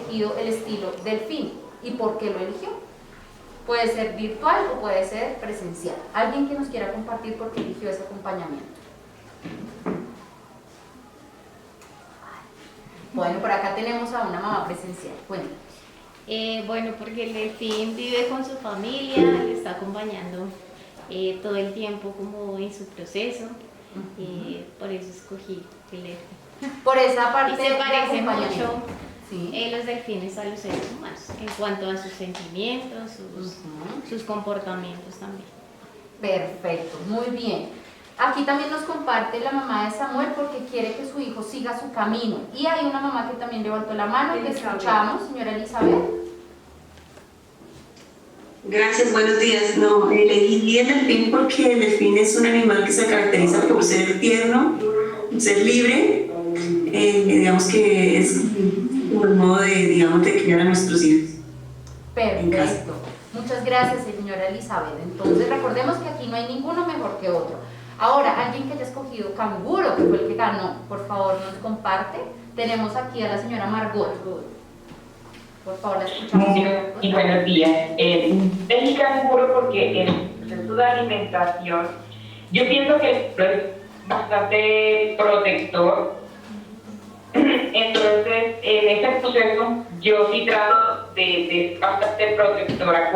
escogido el estilo delfín y por qué lo eligió. Puede ser virtual o puede ser presencial. ¿Alguien que nos quiera compartir por qué eligió ese acompañamiento? Bueno, por acá tenemos a una mamá presencial. Cuéntanos. Bueno, porque el delfín vive con su familia, le está acompañando todo el tiempo como en su proceso, por eso escogí el delfín. Por esa parte y se parece mucho sí. Los delfines a los seres humanos, en cuanto a sus sentimientos, sus comportamientos también. Perfecto, muy bien. Aquí también nos comparte la mamá de Samuel porque quiere que su hijo siga su camino. Y hay una mamá que también levantó la mano, que escuchamos, señora Elizabeth. Gracias, buenos días. No, elegí el delfín porque el delfín es un animal que se caracteriza por ser tierno, ser libre, digamos que es un modo de criar a nuestros hijos. Perfecto. Muchas gracias, señora Elizabeth. Entonces, recordemos que aquí no hay ninguno mejor que otro. Ahora, alguien que haya escogido canguro, que fue el que ganó, por favor, nos comparte. Tenemos aquí a la señora Margot. Por favor, la escuchamos. Y buenos días. Elegí canguro porque el proceso de alimentación, yo pienso que es bastante protector. Entonces, en ese proceso, yo sí trato de ser bastante protectora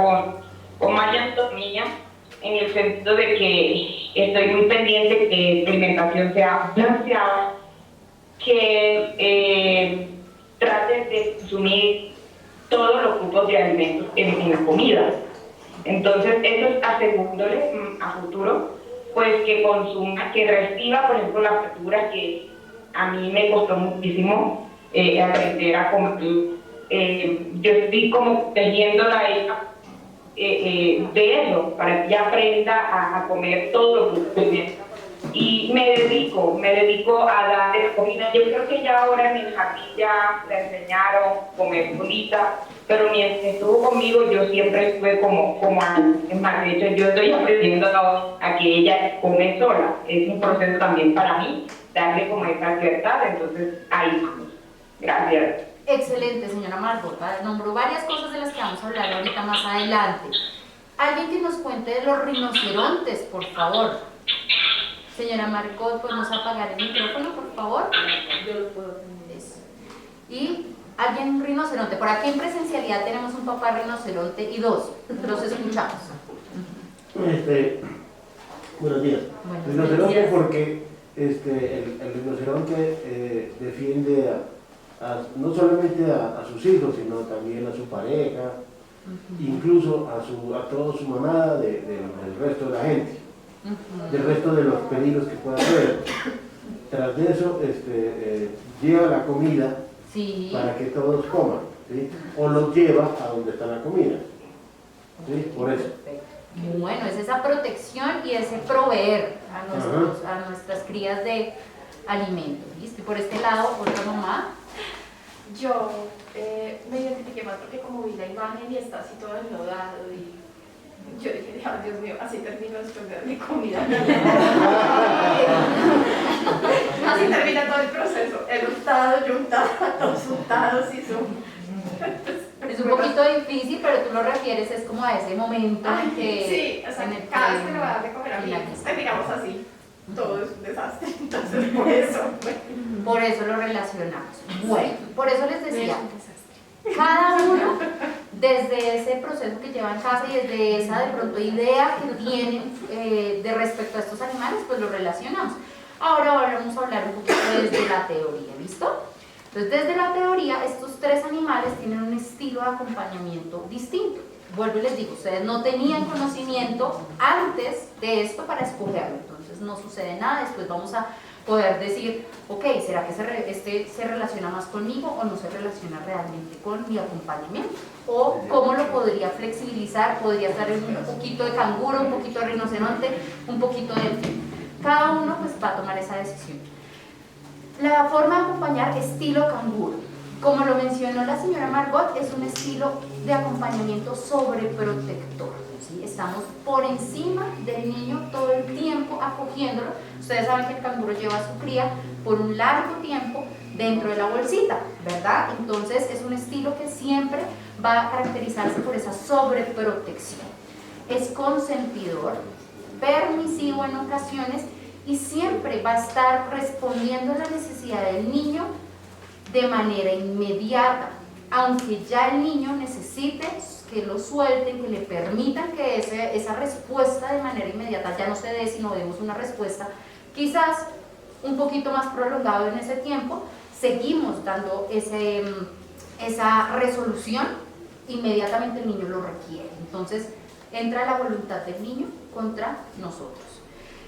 con María Antonia, en el sentido de que estoy muy pendiente que la alimentación sea balanceada, que trate de consumir todos los grupos de alimentos en la comida. Entonces, eso es asegurándole a futuro, pues que consuma, que reciba, por ejemplo, las verduras que a mí me costó muchísimo aprender a comer. Yo estoy como tejiéndola a ella de eso, para que ella aprenda a comer todo lo que tiene. Y me dedico a darle comida. Yo creo que ya ahora en el jardín ya le enseñaron a comer solita, pero mientras estuvo conmigo yo siempre estuve como es más, de hecho yo estoy aprendiendo a que ella come sola. Es un proceso también para mí, darle como esa libertad, entonces ahí vamos. Gracias. Excelente, señora Margot. Nombró varias cosas de las que vamos a hablar ahorita más adelante. Alguien que nos cuente de los rinocerontes, por favor. Señora Margot, ¿podemos apagar el micrófono, por favor? Yo lo puedo tener. Eso. Y alguien, un rinoceronte. Por aquí en presencialidad tenemos un papá rinoceronte y dos. Los escuchamos. Buenos días. Rinoceronte porque el rinoceronte defiende no solamente a sus hijos, sino también a su pareja, incluso a toda su manada del resto de la gente, del resto de los peligros que pueda haber. Tras de eso, lleva la comida para que todos coman, ¿sí? O los lleva a donde está la comida, ¿sí? Por eso. Bueno, es esa protección y ese proveer a nuestras crías de alimentos. ¿Listo? Y por este lado, otra mamá. Yo me identifiqué más porque como vi la imagen y está así todo enlodado y yo dije, Dios mío, así termino después de mi comida. Así termina todo el proceso, el untado, yo untada, todos untados y Es un poquito difícil, pero tú lo refieres, es como a ese momento en que... Sí, o sea, cada vez que le voy a dar de comer a mí, terminamos así. Todo es un desastre, entonces por eso. Por eso lo relacionamos. Bueno, por eso les decía, cada uno, desde ese proceso que lleva en casa y desde esa de pronto idea que tienen de respecto a estos animales, pues lo relacionamos. Ahora vamos a hablar un poquito desde la teoría, ¿listo? Entonces, desde la teoría, estos tres animales tienen un estilo de acompañamiento distinto. Vuelvo y les digo, ustedes no tenían conocimiento antes de esto para escogerlo, entonces no sucede nada. Después vamos a poder decir, ok, ¿será que se relaciona más conmigo o no se relaciona realmente con mi acompañamiento? O cómo lo podría flexibilizar, podría estar en un poquito de canguro, un poquito de rinoceronte, un poquito de delfín. Cada uno pues va a tomar esa decisión. La forma de acompañar, estilo canguro. Como lo mencionó la señora Margot, es un estilo de acompañamiento sobreprotector, ¿sí? Estamos por encima del niño todo el tiempo acogiéndolo. Ustedes saben que el canguro lleva a su cría por un largo tiempo dentro de la bolsita, ¿verdad? Entonces es un estilo que siempre va a caracterizarse por esa sobreprotección. Es consentidor, permisivo en ocasiones y siempre va a estar respondiendo a la necesidad del niño de manera inmediata, aunque ya el niño necesite que lo suelten, que le permitan que esa respuesta de manera inmediata ya no se dé, sino demos una respuesta quizás un poquito más prolongado en ese tiempo, seguimos dando esa resolución, inmediatamente el niño lo requiere. Entonces entra la voluntad del niño contra nosotros.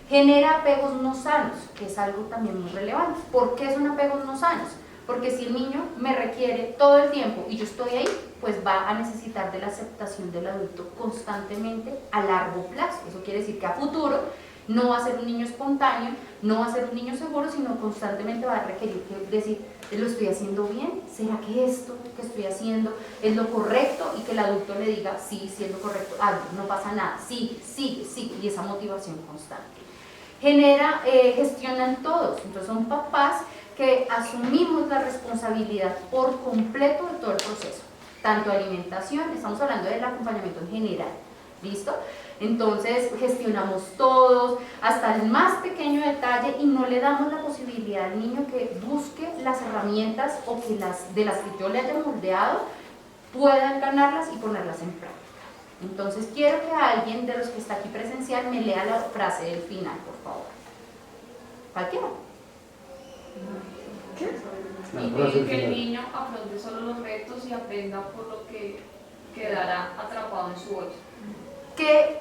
Genera apegos no sanos, que es algo también muy relevante. ¿Por qué son apegos no sanos? Porque si el niño me requiere todo el tiempo y yo estoy ahí, pues va a necesitar de la aceptación del adulto constantemente a largo plazo. Eso quiere decir que a futuro no va a ser un niño espontáneo, no va a ser un niño seguro, sino constantemente va a requerir decir, ¿lo estoy haciendo bien? ¿Será que esto que estoy haciendo es lo correcto? Y que el adulto le diga, sí, sí es lo correcto, no pasa nada, sigue, y esa motivación constante. Gestionan todos, entonces son papás que asumimos la responsabilidad por completo de todo el proceso, tanto alimentación, estamos hablando del acompañamiento en general, ¿listo? Entonces gestionamos todos, hasta el más pequeño detalle, y no le damos la posibilidad al niño que busque las herramientas o que de las que yo le haya moldeado puedan ganarlas y ponerlas en práctica. Entonces quiero que alguien de los que está aquí presencial me lea la frase del final, por favor. ¿Cualquiera? Y que el niño afronte solo los retos y aprenda por lo que quedará atrapado en su bolsa. ¿Qué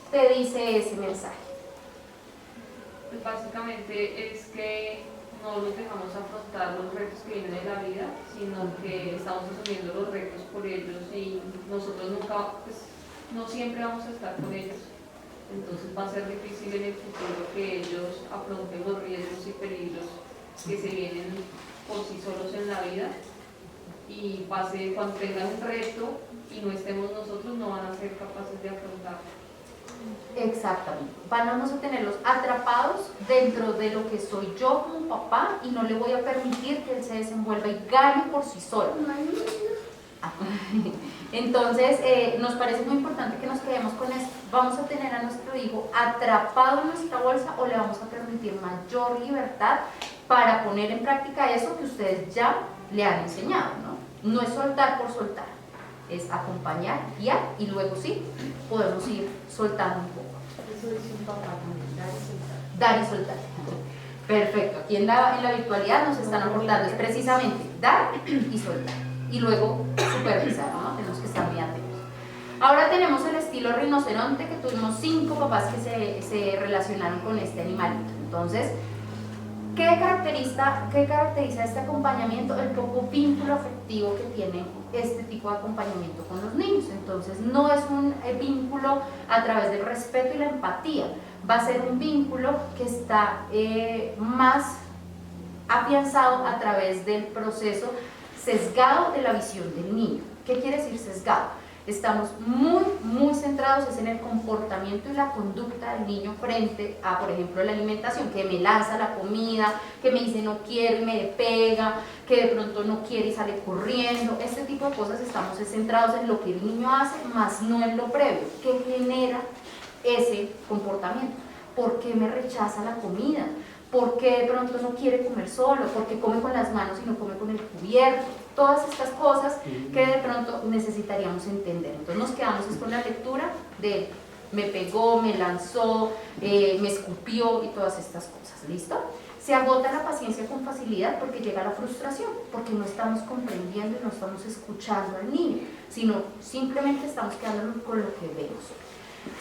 te dice ese mensaje? Pues básicamente es que no los dejamos afrontar los retos que vienen en la vida, sino que estamos asumiendo los retos por ellos y nosotros nunca, pues, no siempre vamos a estar con ellos. Entonces va a ser difícil en el futuro que ellos afronten los riesgos y peligros que se vienen por sí solos en la vida, y cuando tengan un reto y no estemos nosotros, no van a ser capaces de afrontarlo. Exactamente, vamos a tenerlos atrapados dentro de lo que soy yo como papá y no le voy a permitir que él se desenvuelva y gane por sí solo. Entonces nos parece muy importante que nos quedemos con esto. ¿Vamos a tener a nuestro hijo atrapado en nuestra bolsa o le vamos a permitir mayor libertad para poner en práctica eso que ustedes ya le han enseñado, ¿no? No es soltar por soltar, es acompañar, guiar y luego sí, podemos ir soltando un poco. Eso dice un papá también, dar y soltar. Dar y soltar. Perfecto, aquí en la virtualidad nos están aportando es precisamente dar y soltar y luego supervisar, ¿no? Tenemos que estar muy atentos. Ahora tenemos el estilo rinoceronte, que tuvimos 5 papás que se relacionaron con este animalito. Entonces, ¿qué caracteriza este acompañamiento? El poco vínculo afectivo que tiene este tipo de acompañamiento con los niños. Entonces no es un vínculo a través del respeto y la empatía, va a ser un vínculo que está más afianzado a través del proceso sesgado de la visión del niño. ¿Qué quiere decir sesgado? Estamos muy centrados en el comportamiento y la conducta del niño frente a, por ejemplo, la alimentación, que me lanza la comida, que me dice no quiero y me pega, que de pronto no quiere y sale corriendo. Este tipo de cosas estamos centrados en lo que el niño hace, más no en lo previo, que genera ese comportamiento. ¿Por qué me rechaza la comida? ¿Por qué de pronto no quiere comer solo? ¿Por qué come con las manos y no come con el cubierto? Todas estas cosas que de pronto necesitaríamos entender. Entonces nos quedamos con la lectura de me pegó, me lanzó, me escupió y todas estas cosas. ¿Listo? Se agota la paciencia con facilidad porque llega la frustración, porque no estamos comprendiendo y no estamos escuchando al niño, sino simplemente estamos quedándonos con lo que vemos.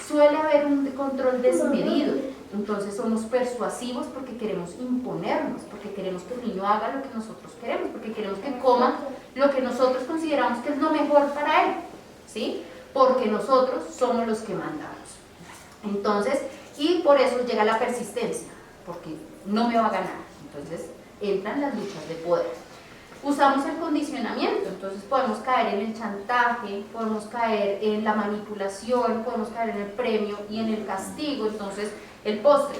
Suele haber un control desmedido, entonces somos persuasivos porque queremos imponernos, porque queremos que el niño haga lo que nosotros queremos, porque queremos que coma lo que nosotros consideramos que es lo mejor para él, ¿sí? Porque nosotros somos los que mandamos. Entonces, y por eso llega la persistencia, porque no me va a ganar, entonces entran las luchas de poder. Usamos el condicionamiento, entonces podemos caer en el chantaje, podemos caer en la manipulación, podemos caer en el premio y en el castigo. Entonces el postre,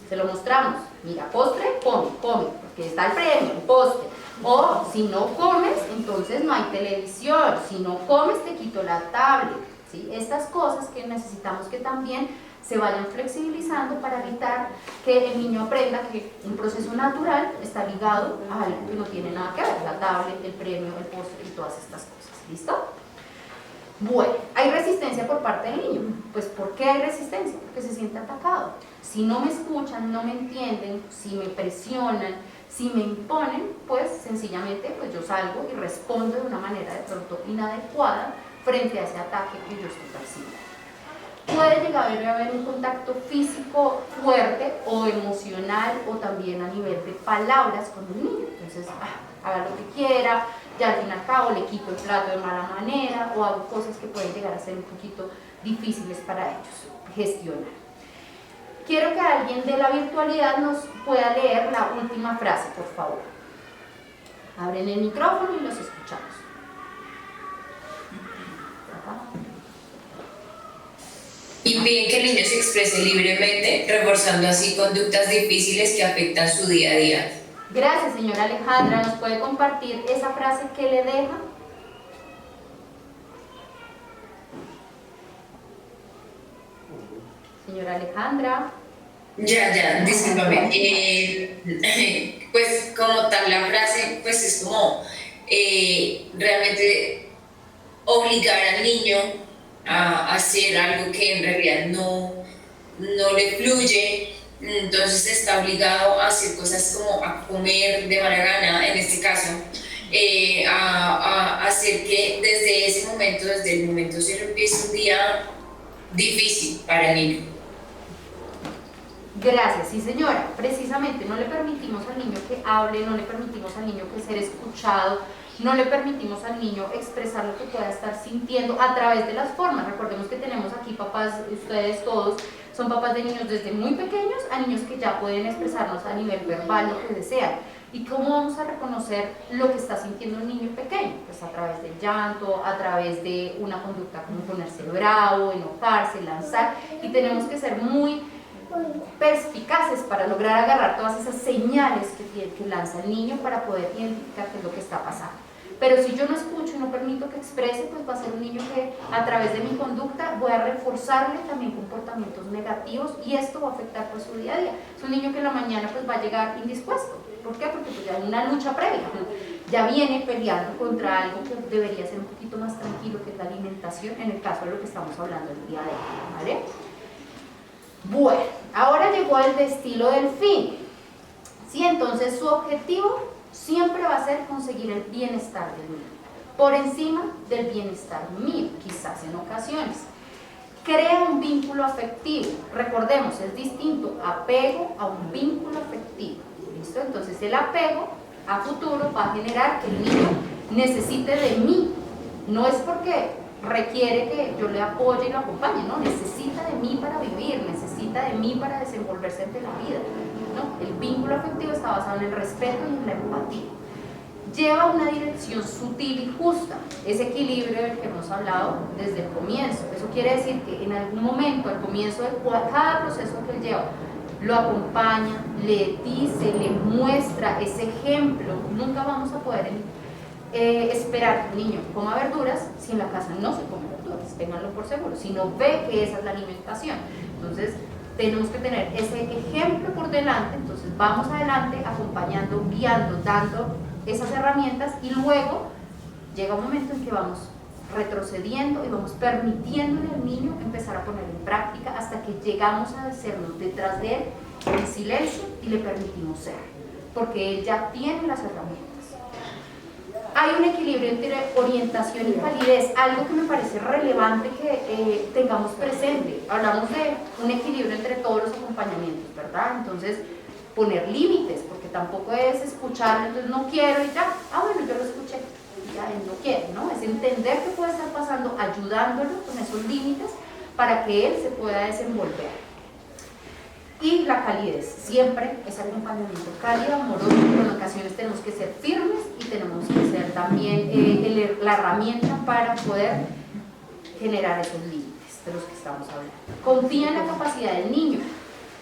se lo mostramos, mira, postre, come, porque está el premio, el postre. O si no comes, entonces no hay televisión. Si no comes, te quito la tablet. ¿Sí? Estas cosas que necesitamos que también se vayan flexibilizando para evitar que el niño aprenda que un proceso natural está ligado a algo que no tiene nada que ver, la tablet, el premio, el postre y todas estas cosas. ¿Listo? Bueno, ¿hay resistencia por parte del niño? Pues ¿por qué hay resistencia? Porque se siente atacado. Si no me escuchan, no me entienden, si me presionan, si me imponen, pues sencillamente pues yo salgo y respondo de una manera de pronto inadecuada frente a ese ataque que yo estoy percibiendo. Puede llegar a haber un contacto físico fuerte o emocional o también a nivel de palabras con el niño. Entonces, haga lo que quiera, ya al fin y al cabo le quito el plato de mala manera o hago cosas que pueden llegar a ser un poquito difíciles para ellos gestionar. Quiero que alguien de la virtualidad nos pueda leer la última frase, por favor. Abren el micrófono y los escuchamos. Impiden que el niño se exprese libremente, reforzando así conductas difíciles que afectan su día a día. Gracias, señora Alejandra. ¿Nos puede compartir esa frase que le deja? Señora Alejandra. Ya, discúlpame. Pues como tal la frase, pues es como realmente obligar al niño a hacer algo que en realidad no le fluye, entonces está obligado a hacer cosas como a comer de mala gana, en este caso, a hacer que desde el momento cero empiece un día difícil para el niño. Gracias, sí señora, precisamente no le permitimos al niño que hable, no le permitimos al niño que ser escuchado, no le permitimos al niño expresar lo que pueda estar sintiendo a través de las formas. Recordemos que tenemos aquí papás, ustedes todos son papás de niños desde muy pequeños a niños que ya pueden expresarnos a nivel verbal lo que desean. ¿Y cómo vamos a reconocer lo que está sintiendo un niño pequeño? Pues a través del llanto, a través de una conducta como ponerse bravo, enojarse, lanzar, y tenemos que ser muy perspicaces para lograr agarrar todas esas señales que lanza el niño para poder identificar qué es lo que está pasando. Pero si yo no escucho y no permito que exprese, pues va a ser un niño que a través de mi conducta voy a reforzarle también comportamientos negativos y esto va a afectar pues su día a día. Es un niño que en la mañana pues va a llegar indispuesto. ¿Por qué? Porque pues ya hay una lucha previa, ya viene peleando contra algo que debería ser un poquito más tranquilo, que es la alimentación, en el caso de lo que estamos hablando el día de hoy, ¿vale? Bueno, ahora llegó el estilo del fin. Sí, entonces su objetivo siempre va a ser conseguir el bienestar del niño, por encima del bienestar mío, quizás en ocasiones. Crea un vínculo afectivo. Recordemos, es distinto apego a un vínculo afectivo. ¿Listo? Entonces el apego a futuro va a generar que el niño necesite de mí. No es porque requiere que yo le apoye y lo acompañe, no, necesita de mí para vivir, necesita de mí para desenvolverse ante la vida, ¿no? El vínculo afectivo está basado en el respeto y en la empatía. Lleva una dirección sutil y justa, ese equilibrio del que hemos hablado desde el comienzo. Eso quiere decir que en algún momento, al comienzo de cada proceso que él lleva, lo acompaña, le dice, le muestra ese ejemplo. Nunca vamos a poder esperar que un niño coma verduras si en la casa no se come verduras, ténganlo por seguro, si no ve que esa es la alimentación. Entonces tenemos que tener ese ejemplo por delante, entonces vamos adelante acompañando, guiando, dando esas herramientas y luego llega un momento en que vamos retrocediendo y vamos permitiéndole al niño empezar a ponerlo en práctica hasta que llegamos a hacernos detrás de él en silencio y le permitimos ser, porque él ya tiene las herramientas. Hay un equilibrio entre orientación y calidez, algo que me parece relevante que tengamos presente. Hablamos de un equilibrio entre todos los acompañamientos, ¿verdad? Entonces, poner límites, porque tampoco es escucharlo, entonces no quiero y ya, bueno, yo lo escuché, ya él no quiere, ¿no? Es entender qué puede estar pasando, ayudándolo con esos límites para que él se pueda desenvolver. Y la calidez, siempre es acompañamiento cálido, amoroso, pero en ocasiones tenemos que ser firmes y tenemos que ser también la herramienta para poder generar esos límites de los que estamos hablando. Confía en la capacidad del niño.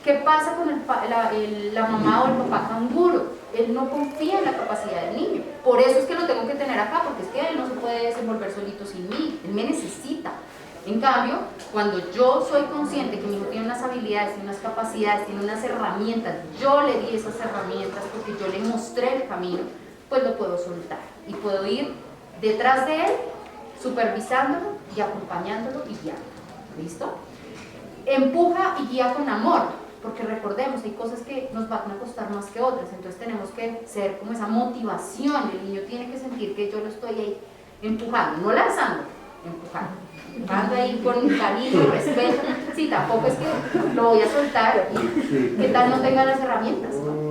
¿Qué pasa con la mamá o el papá canguro? Él no confía en la capacidad del niño. Por eso es que lo tengo que tener acá, porque es que él no se puede desenvolver solito sin mí. Él me necesita. En cambio, cuando yo soy consciente que mi hijo tiene unas habilidades, tiene unas capacidades, tiene unas herramientas, yo le di esas herramientas porque yo le mostré el camino, pues lo puedo soltar. Y puedo ir detrás de él, supervisándolo y acompañándolo y guiándolo. ¿Listo? Empuja y guía con amor, porque recordemos, hay cosas que nos van a costar más que otras, entonces tenemos que ser como esa motivación. El niño tiene que sentir que yo lo estoy ahí empujando, no lanzando, empujando ahí con cariño, respeto. Sí, tampoco es que lo voy a soltar y que tal no tenga las herramientas, ¿no?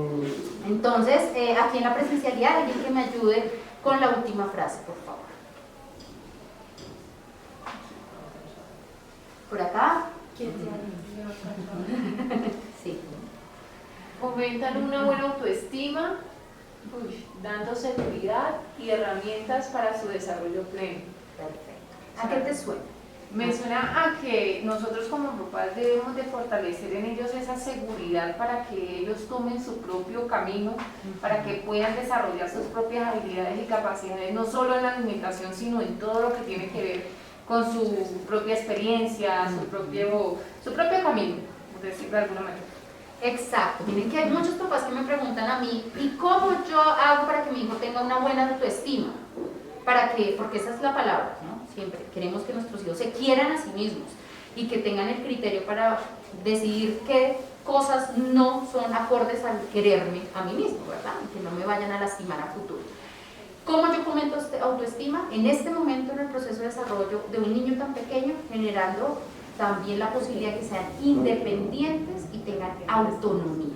Entonces, aquí en la presencialidad, alguien que me ayude con la última frase, por favor. Por acá. Sí. Fomentan una buena autoestima, dando seguridad y herramientas para su desarrollo pleno. Perfecto. ¿A qué te suena? Me suena a que nosotros como papás debemos de fortalecer en ellos esa seguridad para que ellos tomen su propio camino, para que puedan desarrollar sus propias habilidades y capacidades, no solo en la alimentación, sino en todo lo que tiene que ver con su propia experiencia, su propio camino, por decirlo de alguna manera. Exacto. Miren que hay muchos papás que me preguntan a mí, ¿y cómo yo hago para que mi hijo tenga una buena autoestima? ¿Para qué? Porque esa es la palabra, ¿no? Siempre queremos que nuestros hijos se quieran a sí mismos y que tengan el criterio para decidir qué cosas no son acordes al quererme a mí mismo, ¿verdad? Y que no me vayan a lastimar a futuro. ¿Cómo yo fomento autoestima? En este momento en el proceso de desarrollo de un niño tan pequeño, generando también la posibilidad de que sean independientes y tengan autonomía.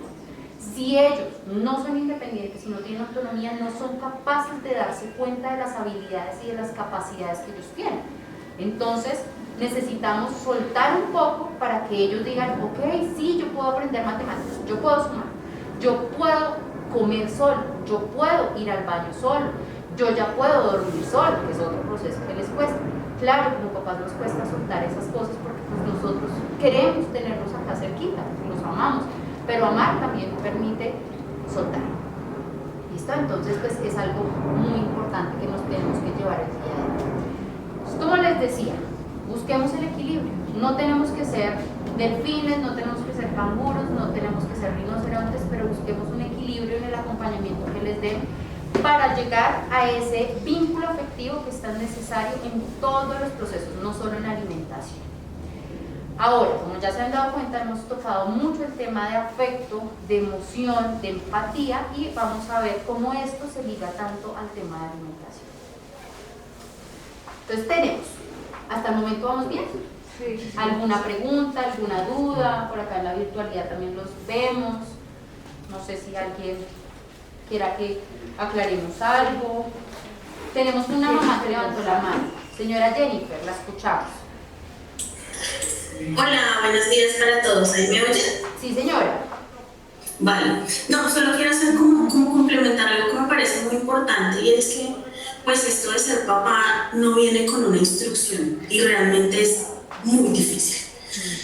Si ellos no son independientes y no tienen autonomía, no son capaces de darse cuenta de las habilidades y de las capacidades que ellos tienen. Entonces, necesitamos soltar un poco para que ellos digan, ok, sí, yo puedo aprender matemáticas, yo puedo sumar, yo puedo comer solo, yo puedo ir al baño solo, yo ya puedo dormir solo, que es otro proceso que les cuesta. Claro, como papás nos cuesta soltar esas cosas porque pues, nosotros queremos tenerlos acá cerquita, los amamos, pero amar también permite soltar. ¿Listo? Entonces pues es algo muy importante que nos tenemos que llevar el día de hoy. Como les decía, busquemos el equilibrio. No tenemos que ser delfines, no tenemos que ser canguros, no tenemos que ser rinocerontes, pero busquemos un equilibrio en el acompañamiento que les den para llegar a ese vínculo afectivo que es tan necesario en todos los procesos, no solo en la alimentación. Ahora, como ya se han dado cuenta, hemos tocado mucho el tema de afecto, de emoción, de empatía y vamos a ver cómo esto se liga tanto al tema de alimentación. Entonces tenemos, hasta el momento vamos bien. Sí. ¿Alguna pregunta, alguna duda? Por acá en la virtualidad también los vemos. No sé si alguien quiera que aclaremos algo. Tenemos una mamá que levantó la mano. Señora Jennifer, la escuchamos. Hola, buenos días para todos. ¿Ahí me oyen? Sí, señora. Vale. No, solo quiero hacer como complementar algo que me parece muy importante y es que pues esto de ser papá no viene con una instrucción y realmente es muy difícil.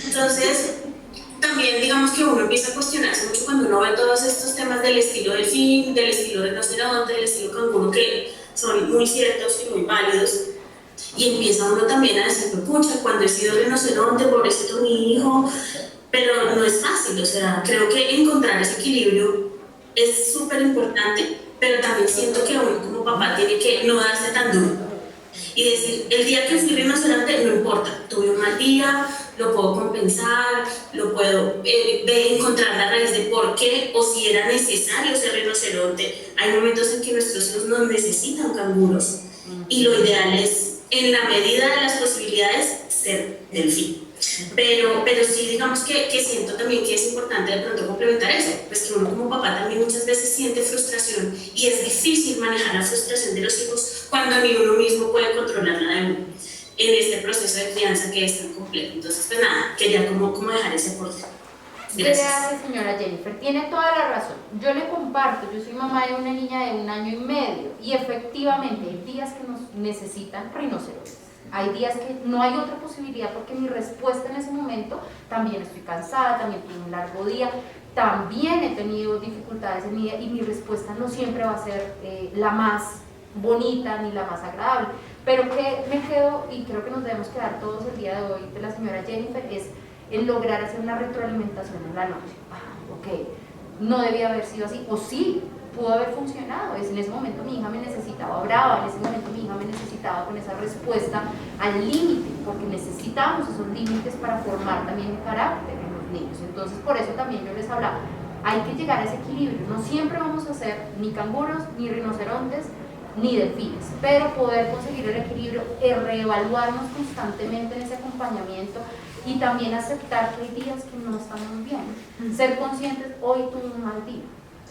Entonces, también digamos que uno empieza a cuestionarse mucho cuando uno ve todos estos temas del estilo delfín, del estilo rinoceronte, del estilo canguro, que son muy ciertos y muy válidos. Y empieza uno también a decir, pucha, cuando he sido rinoceronte, pobrecito mi hijo, pero no es fácil, o sea, creo que encontrar ese equilibrio es súper importante, pero también siento que uno como papá tiene que no darse tan duro y decir, el día que fui rinoceronte no importa, tuve un mal día, lo puedo compensar, lo puedo encontrar la raíz de por qué o si era necesario ser rinoceronte. Hay momentos en que nuestros hijos nos necesitan canguros y lo ideal es, en la medida de las posibilidades, ser delfín. Pero sí, digamos que siento también que es importante de pronto complementar eso, pues que uno como papá también muchas veces siente frustración y es difícil manejar la frustración de los hijos cuando ni uno mismo puede controlarla de uno en este proceso de crianza que es tan complejo. Entonces, pues nada, quería como dejar ese aporte. Gracias, señora Jennifer. Tiene toda la razón. Yo le comparto, yo soy mamá de una niña de 1 año y medio y efectivamente hay días que nos necesitan rinocerontes. Hay días que no hay otra posibilidad porque mi respuesta en ese momento, también estoy cansada, también tuve un largo día, también he tenido dificultades en mi vida y mi respuesta no siempre va a ser la más bonita ni la más agradable. Pero que me quedo, y creo que nos debemos quedar todos el día de hoy, de la señora Jennifer, es el lograr hacer una retroalimentación en la noche. Ok, no debía haber sido así, o sí, pudo haber funcionado. En ese momento mi hija me necesitaba brava, en ese momento mi hija me necesitaba con esa respuesta al límite, porque necesitamos esos límites para formar también el carácter en los niños. Entonces, por eso también yo les hablaba, hay que llegar a ese equilibrio. No siempre vamos a ser ni canguros, ni rinocerontes, ni delfines, pero poder conseguir el equilibrio, reevaluarnos constantemente en ese acompañamiento y también aceptar que hay días que no estamos bien. Ser conscientes, hoy tuve un mal día,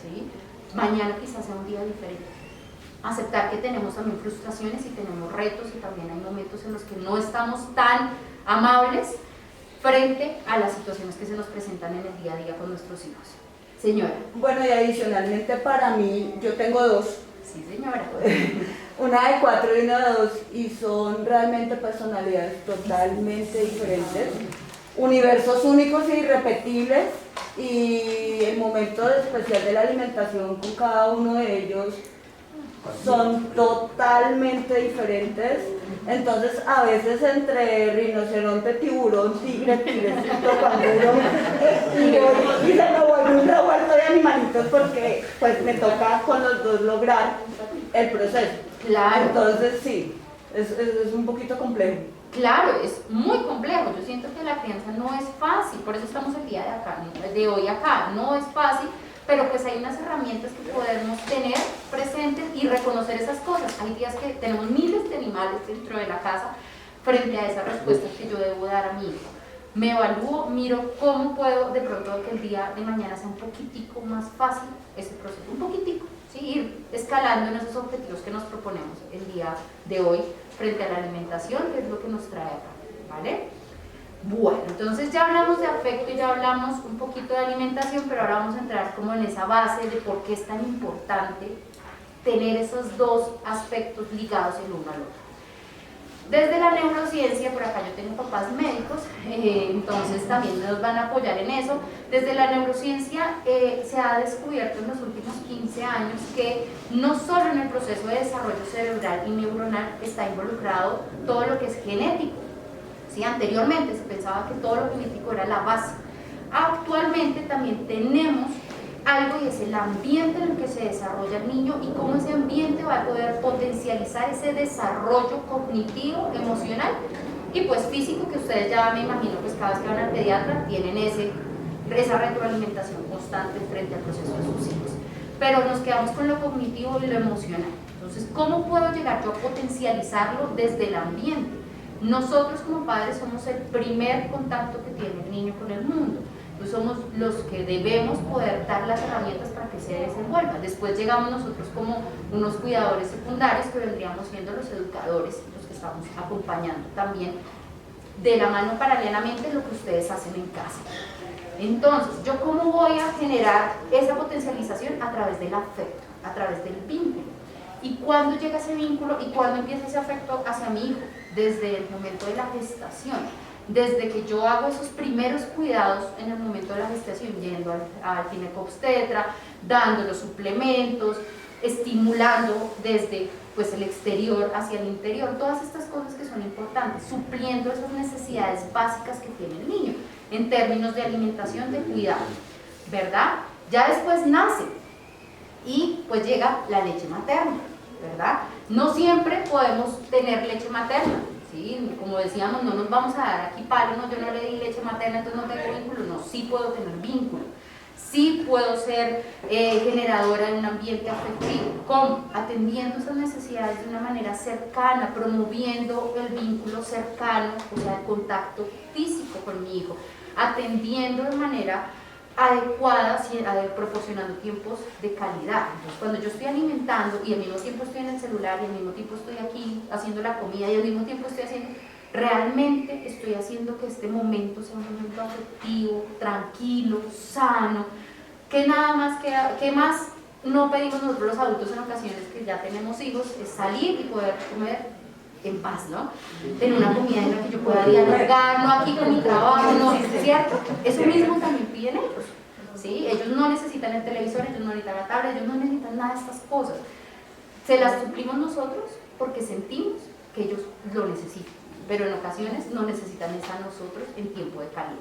¿sí? Mañana quizás sea un día diferente. Aceptar que tenemos también frustraciones y tenemos retos y también hay momentos en los que no estamos tan amables frente a las situaciones que se nos presentan en el día a día con nuestros hijos. Señora. Bueno, y adicionalmente para mí, yo tengo dos. Sí, señora. Una de 4 y una de 2, y son realmente personalidades totalmente diferentes, universos únicos e irrepetibles, y el momento especial de la alimentación con cada uno de ellos son totalmente diferentes. Entonces a veces entre rinoceronte, tiburón, tigre, tigrecito, canguro, y se me vuelve un revuelto de animalitos porque pues me toca con los dos lograr el proceso. Claro. Entonces sí, es un poquito complejo. Claro, es muy complejo. Yo siento que la crianza no es fácil, por eso estamos el día de hoy acá. No es fácil, pero pues hay unas herramientas que podemos tener presentes y reconocer esas cosas. Hay días que tenemos miles de animales dentro de la casa frente a esas respuestas que yo debo dar a mi hijo. Me evalúo, miro cómo puedo de pronto que el día de mañana sea un poquitico más fácil ese proceso, un poquitico, ¿sí? Ir escalando en esos objetivos que nos proponemos el día de hoy frente a la alimentación, que es lo que nos trae acá, ¿vale? Bueno, entonces ya hablamos de afecto y ya hablamos un poquito de alimentación, pero ahora vamos a entrar como en esa base de por qué es tan importante tener esos dos aspectos ligados el uno al otro. Desde la neurociencia, por acá yo tengo papás médicos, entonces también nos van a apoyar en eso. Desde la neurociencia se ha descubierto en los últimos 15 años que no solo en el proceso de desarrollo cerebral y neuronal está involucrado todo lo que es genético. ¿Sí? Anteriormente se pensaba que todo lo genético era la base. Actualmente también tenemos algo y es el ambiente en el que se desarrolla el niño y cómo ese ambiente va a poder potencializar ese desarrollo cognitivo, emocional y pues físico, que ustedes ya me imagino pues cada vez que van al pediatra tienen esa retroalimentación constante frente al proceso de sus hijos. Pero nos quedamos con lo cognitivo y lo emocional. Entonces, ¿cómo puedo llegar yo a potencializarlo desde el ambiente? Nosotros como padres somos el primer contacto que tiene el niño con el mundo. Pues somos los que debemos poder dar las herramientas para que se desenvuelva. Después llegamos nosotros como unos cuidadores secundarios que vendríamos siendo los educadores, los que estamos acompañando también de la mano paralelamente lo que ustedes hacen en casa. Entonces, ¿yo cómo voy a generar esa potencialización? A través del afecto, a través del vínculo. ¿Y cuándo llega ese vínculo y cuándo empieza ese afecto hacia mi hijo? Desde el momento de la gestación. Desde que yo hago esos primeros cuidados en el momento de la gestación, yendo al ginecobstetra, dando los suplementos, estimulando desde pues, el exterior hacia el interior, todas estas cosas que son importantes, supliendo esas necesidades básicas que tiene el niño, en términos de alimentación, de cuidado, ¿verdad? Ya después nace y pues llega la leche materna, ¿verdad? No siempre podemos tener leche materna. Sí, como decíamos, no nos vamos a dar aquí palo, no, yo no le di leche materna, entonces no tengo vínculo. No, sí puedo tener vínculo, sí puedo ser generadora de un ambiente afectivo. ¿Cómo? Atendiendo esas necesidades de una manera cercana, promoviendo el vínculo cercano, o sea, el contacto físico con mi hijo, atendiendo de manera adecuada, proporcionando tiempos de calidad. Entonces, cuando yo estoy alimentando y al mismo tiempo estoy en el celular y al mismo tiempo estoy aquí haciendo la comida y al mismo tiempo estoy haciendo, realmente estoy haciendo que este momento sea un momento afectivo, tranquilo, sano, que nada más que más no pedimos nosotros los adultos en ocasiones que ya tenemos hijos, es salir y poder comer en paz, ¿no? Tener una comida en la que yo pueda dialogar, no aquí con mi trabajo, no, ¿es cierto? Eso mismo también piden ellos, ¿sí? Ellos no necesitan el televisor, ellos no necesitan la tablet, ellos no necesitan nada de estas cosas. Se las suplimos nosotros porque sentimos que ellos lo necesitan, pero en ocasiones no necesitan eso a nosotros en tiempo de calidad.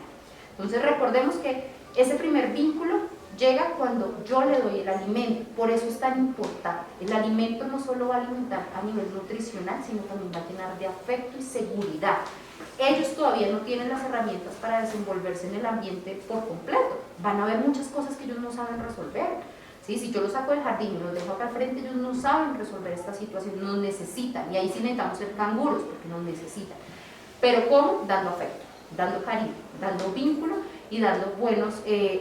Entonces recordemos que ese primer vínculo llega cuando yo le doy el alimento, por eso es tan importante. El alimento no solo va a alimentar a nivel nutricional, sino también va a llenar de afecto y seguridad. Ellos todavía no tienen las herramientas para desenvolverse en el ambiente por completo. Van a haber muchas cosas que ellos no saben resolver. ¿Sí? Si yo los saco del jardín y los dejo acá al frente, ellos no saben resolver esta situación, nos necesitan. Y ahí sí necesitamos ser canguros, porque nos necesitan. Pero ¿cómo? Dando afecto, dando cariño, dando vínculo y dando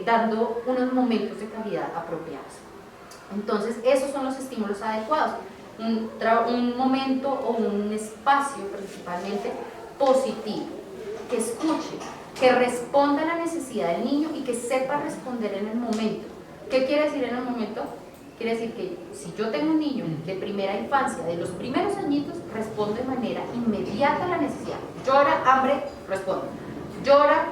dando unos momentos de calidad apropiados. Entonces, esos son los estímulos adecuados. Un momento o un espacio principalmente positivo, que escuche, que responda a la necesidad del niño y que sepa responder en el momento. ¿Qué quiere decir en el momento? Quiere decir que si yo tengo un niño de primera infancia, de los primeros añitos, responde de manera inmediata a la necesidad. Llora, hambre, responde. Llora,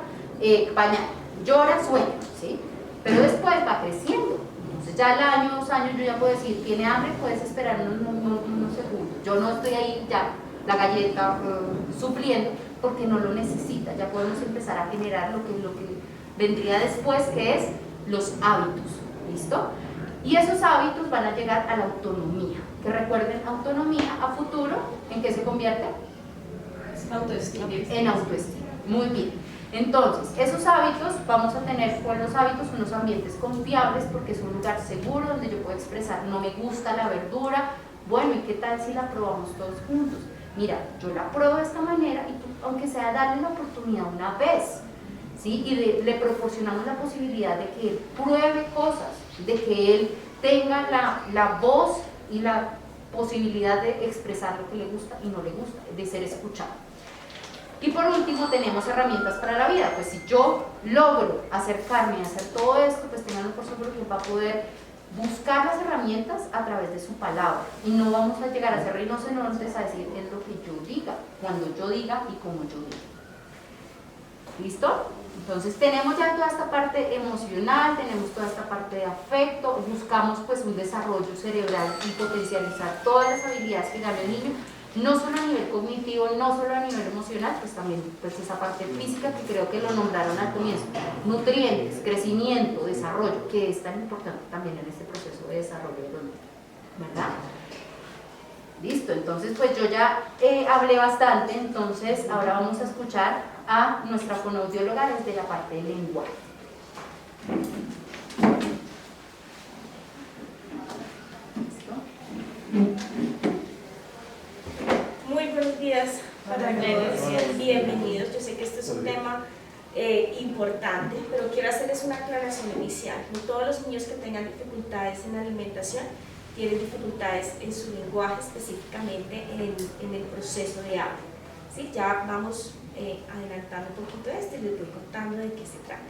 pañal. Llora, sueño, ¿sí? Pero después va creciendo. Entonces ya al año, 2 años, yo ya puedo decir, tiene hambre, puedes esperar unos segundos. Yo no estoy ahí ya, la galleta, supliendo, porque no lo necesita. Ya podemos empezar a generar lo que vendría después, que es los hábitos. ¿Listo? Y esos hábitos van a llegar a la autonomía. Que recuerden, autonomía a futuro, ¿en qué se convierte? Autoestima. En autoestima. Muy bien. Entonces, esos hábitos, vamos a tener con los hábitos unos ambientes confiables, porque es un lugar seguro donde yo puedo expresar, no me gusta la verdura, bueno, ¿y qué tal si la probamos todos juntos? Mira, yo la pruebo de esta manera y tú, aunque sea darle la oportunidad una vez, ¿sí? Y le proporcionamos la posibilidad de que él pruebe cosas, de que él tenga la voz y la posibilidad de expresar lo que le gusta y no le gusta, de ser escuchado. Y por último tenemos herramientas para la vida. Pues si yo logro acercarme a hacer todo esto, pues tenganlo por seguro que va a poder buscar las herramientas a través de su palabra, y no vamos a llegar a ser rinocerontes a decir es lo que yo diga, cuando yo diga y como yo diga. ¿Listo? Entonces tenemos ya toda esta parte emocional, tenemos toda esta parte de afecto, buscamos pues un desarrollo cerebral y potencializar todas las habilidades que gana el niño, no solo a nivel cognitivo, no solo a nivel emocional, pues también pues esa parte física que creo que lo nombraron al comienzo, nutrientes, crecimiento, desarrollo, que es tan importante también en este proceso de desarrollo de los niños, ¿verdad? Listo, entonces pues yo ya hablé bastante, entonces ahora vamos a escuchar a nuestra fonoaudióloga desde la parte del lenguaje. Muy buenos días para todos, bienvenidos. Yo sé que este es un tema importante, pero quiero hacerles una aclaración inicial. No todos los niños que tengan dificultades en la alimentación tienen dificultades en su lenguaje, específicamente en el proceso de habla. ¿Sí? Ya vamos adelantando un poquito esto y les voy contando de qué se trata.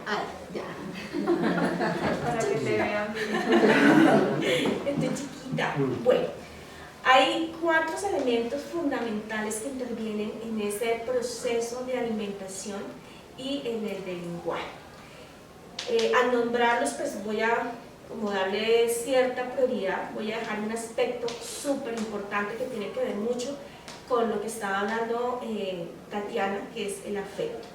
Ay, ya. Para que te vean bien. Estoy chiquita. Bueno, hay 4 elementos fundamentales que intervienen en ese proceso de alimentación y en el del lenguaje. Al nombrarlos, pues voy a como darle cierta prioridad, voy a dejar un aspecto súper importante que tiene que ver mucho con lo que estaba hablando Tatiana, que es el afecto.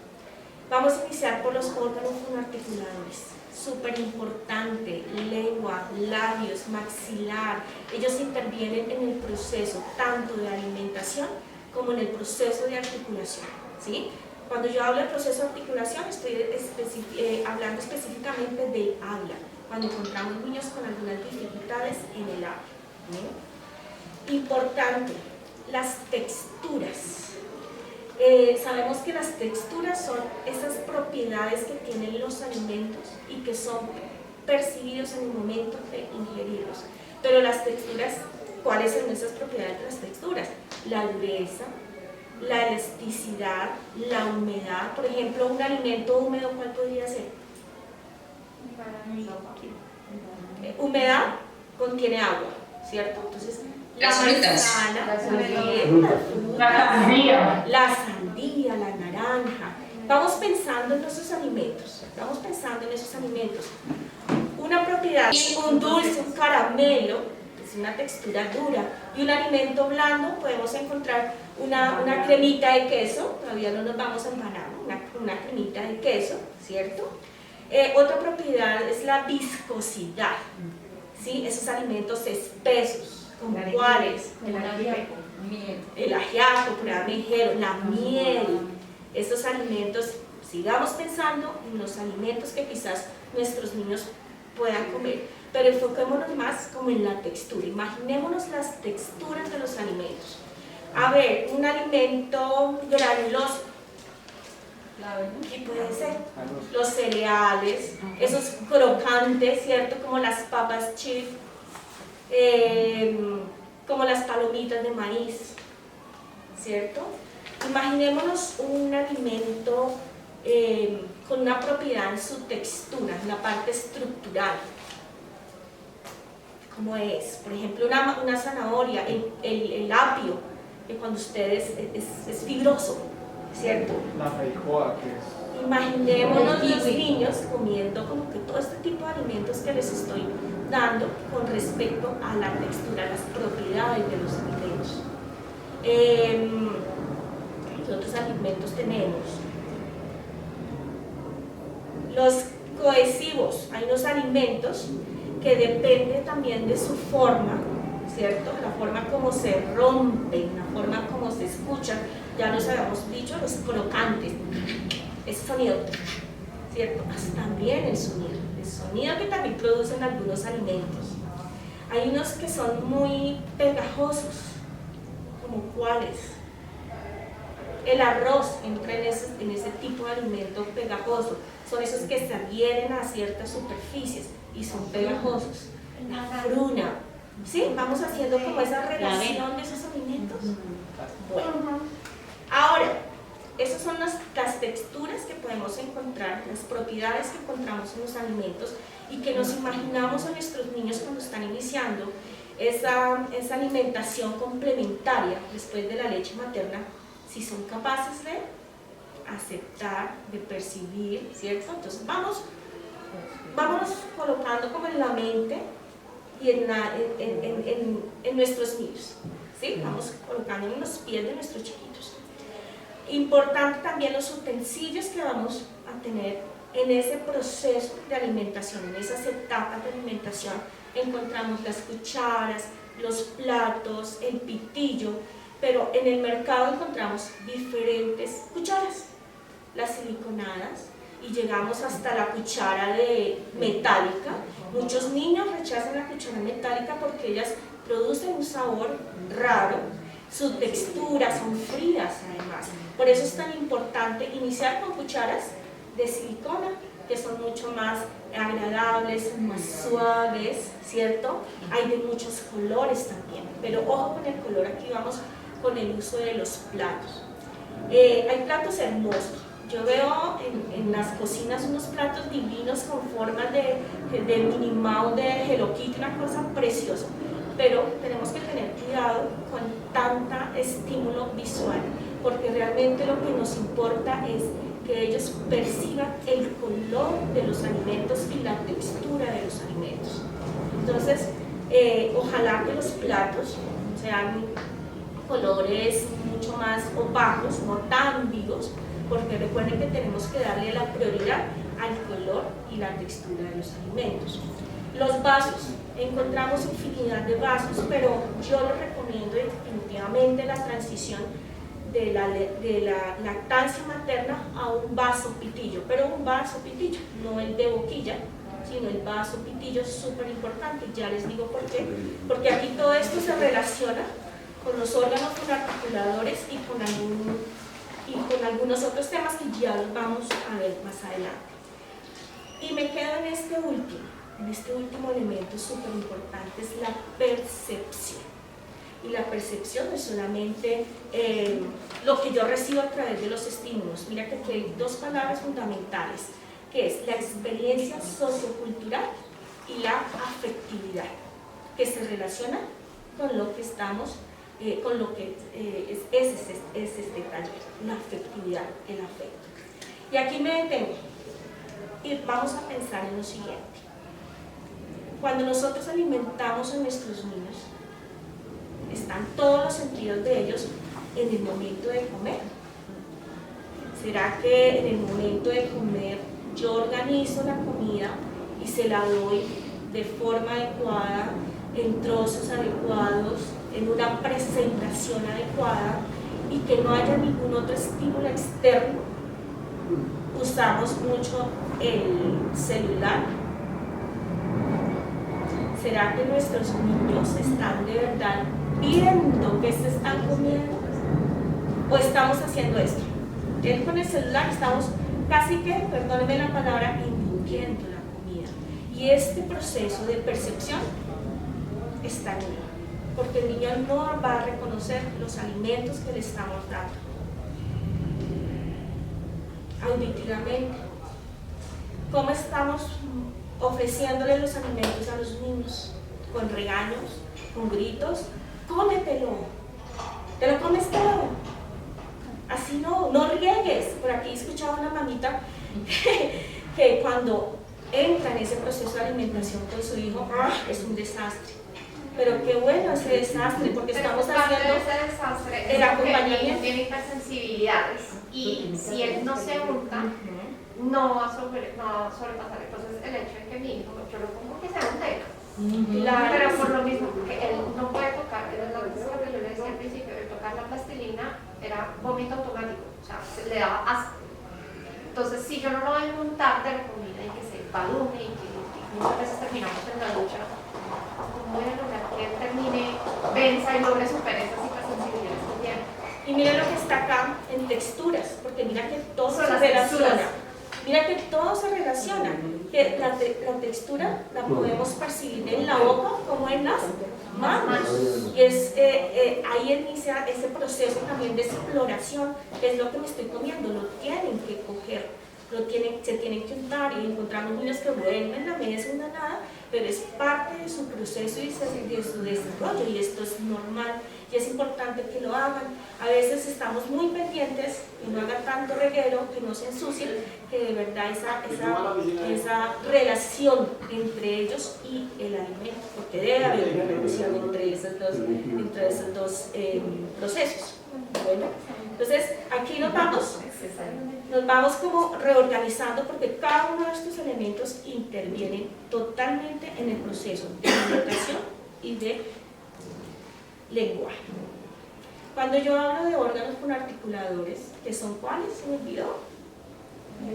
Vamos a iniciar por los órganos fonoarticuladores, súper importante, lengua, labios, maxilar, ellos intervienen en el proceso tanto de alimentación como en el proceso de articulación, ¿sí? Cuando yo hablo del proceso de articulación estoy hablando específicamente del habla, cuando encontramos niños con algunas dificultades en el habla. ¿Sí? Importante, las texturas. Sabemos que las texturas son esas propiedades que tienen los alimentos y que son percibidos en el momento de ingerirlos. Pero las texturas, ¿cuáles son esas propiedades de las texturas? La dureza, la elasticidad, la humedad. Por ejemplo, un alimento húmedo, ¿cuál podría ser? Humedad contiene agua, ¿cierto? Entonces, Las frutas. la sandía, la naranja. Vamos pensando en esos alimentos, Una propiedad, un dulce, un caramelo, es una textura dura, y un alimento blando, podemos encontrar una cremita de queso, todavía no nos vamos a empanar, una cremita de queso, ¿cierto? Otra propiedad es la viscosidad, ¿sí? Esos alimentos espesos, como cuáles, el ajiaco, la miel, esos alimentos. Sigamos pensando en los alimentos que quizás nuestros niños puedan comer, pero enfoquémonos más como en la textura. Imaginémonos las texturas de los alimentos. A ver, un alimento granuloso, ¿qué puede ser? Los cereales, esos crocantes, ¿cierto? Como las papas chips, como las palomitas de maíz, ¿cierto? Imaginémonos un alimento con una propiedad en su textura, en la parte estructural. ¿Cómo es? Por ejemplo, una zanahoria, el apio, que cuando ustedes es fibroso, ¿cierto? La feijoa, que es... Imaginémonos los niños comiendo como que todo este tipo de alimentos que les estoy dando con respecto a la textura, a las propiedades de los alimentos. ¿Qué otros alimentos tenemos? Los cohesivos, hay unos alimentos que dependen también de su forma, ¿cierto? La forma como se rompen, la forma como se escuchan, ya nos habíamos dicho, los crocantes, ese sonido, ¿cierto? También el sonido que también producen algunos alimentos. Hay unos que son muy pegajosos, como cuáles. El arroz entra en ese tipo de alimento pegajoso, son esos que se adhieren a ciertas superficies y son pegajosos. La fruna, ¿sí? Vamos haciendo como esa relación de esos alimentos. Bueno, ahora, esas son las texturas que podemos encontrar, las propiedades que encontramos en los alimentos y que nos imaginamos a nuestros niños cuando están iniciando esa alimentación complementaria después de la leche materna, si son capaces de aceptar, de percibir, ¿cierto? Entonces vámonos colocando como en la mente y en nuestros niños, ¿sí? Vamos colocando en los pies de nuestros chiquitos. Importante también los utensilios que vamos a tener en ese proceso de alimentación, en esas etapas de alimentación. Encontramos las cucharas, los platos, el pitillo, pero en el mercado encontramos diferentes cucharas, las siliconadas, y llegamos hasta la cuchara metálica. Muchos niños rechazan la cuchara metálica porque ellas producen un sabor raro, su textura, son frías además. Por eso es tan importante iniciar con cucharas de silicona, que son mucho más agradables, más suaves, ¿cierto? Hay de muchos colores también, pero ojo con el color, aquí vamos con el uso de los platos. Hay platos hermosos. Yo veo en las cocinas unos platos divinos con formas de Minnie Mouse, de Hello Kitty, una cosa preciosa. Pero tenemos que tener cuidado con tanta estímulo visual, porque realmente lo que nos importa es que ellos perciban el color de los alimentos y la textura de los alimentos. Entonces, ojalá que los platos sean colores mucho más opacos, no tan vivos, porque recuerden que tenemos que darle la prioridad al color y la textura de los alimentos. Los vasos, encontramos infinidad de vasos, pero yo les recomiendo definitivamente la transición de la lactancia materna a un vaso pitillo, pero un vaso pitillo, no el de boquilla, sino el vaso pitillo es súper importante. Ya les digo por qué, porque aquí todo esto se relaciona con los órganos articuladores y con algunos otros temas que ya los vamos a ver más adelante. Y me quedo en este último elemento súper importante, es la percepción. Y la percepción no es solamente lo que yo recibo a través de los estímulos. Mira que aquí hay dos palabras fundamentales, que es la experiencia sociocultural y la afectividad, que se relaciona con lo que estamos, con lo que es este taller, la afectividad, el afecto. Y aquí me detengo y vamos a pensar en lo siguiente. Cuando nosotros alimentamos a nuestros niños, están todos los sentidos de ellos en el momento de comer. ¿Será que en el momento de comer yo organizo la comida y se la doy de forma adecuada, en trozos adecuados, en una presentación adecuada y que no haya ningún otro estímulo externo? Usamos mucho el celular. ¿Será que nuestros niños están de verdad viendo qué se están comiendo? ¿O estamos haciendo esto? Él con el celular estamos casi que, perdónenme la palabra, engullendo la comida. Y este proceso de percepción está en él, porque el niño no va a reconocer los alimentos que le estamos dando. Auditivamente, ¿cómo estamos ofreciéndole los alimentos a los niños? ¿Con regaños? ¿Con gritos? ¡Cómetelo! ¿Te lo comes todo? Así no riegues. Por aquí escuchaba una mamita que cuando entra en ese proceso de alimentación con su hijo, es un desastre. Pero qué bueno ese desastre, porque estamos haciendo ese desastre el acompañamiento. Tiene hipersensibilidades y si él no se unta, no va a sobrepasar. Entonces el hecho de que mi hijo, yo lo pongo que sea un teca. Pero por lo mismo, porque él no puede tocar, era lo que yo le decía al principio, de tocar la plastilina era vómito automático, o sea, le daba asco. Entonces, si yo no lo voy a montar de la comida y que se balume y que muchas veces terminamos en la ducha, ¿cómo voy a lograr que él termine, venza y logre superar esas hipersensibilidades que tiene? Y mira lo que está acá en texturas, porque mira que todo Son se las relaciona. texturas. Mira que todo se relaciona. Que la textura la podemos percibir en la boca como en las manos. Y es, ahí inicia ese proceso también de exploración, que es lo que me estoy comiendo, lo tienen que coger, se tienen que untar, y encontramos niños que vuelven la mesa una nada, pero es parte de su proceso y de su desarrollo, y esto es normal. Y es importante que lo hagan. A veces estamos muy pendientes que no hagan tanto reguero, que no se ensucien, que de verdad esa relación entre ellos y el alimento, porque debe haber una relación entre esos dos procesos. Bueno, entonces aquí nos vamos como reorganizando, porque cada uno de estos elementos intervienen totalmente en el proceso de alimentación y de lenguaje. Cuando yo hablo de órganos con articuladores, ¿que son cuáles? ¿Se me olvidó? La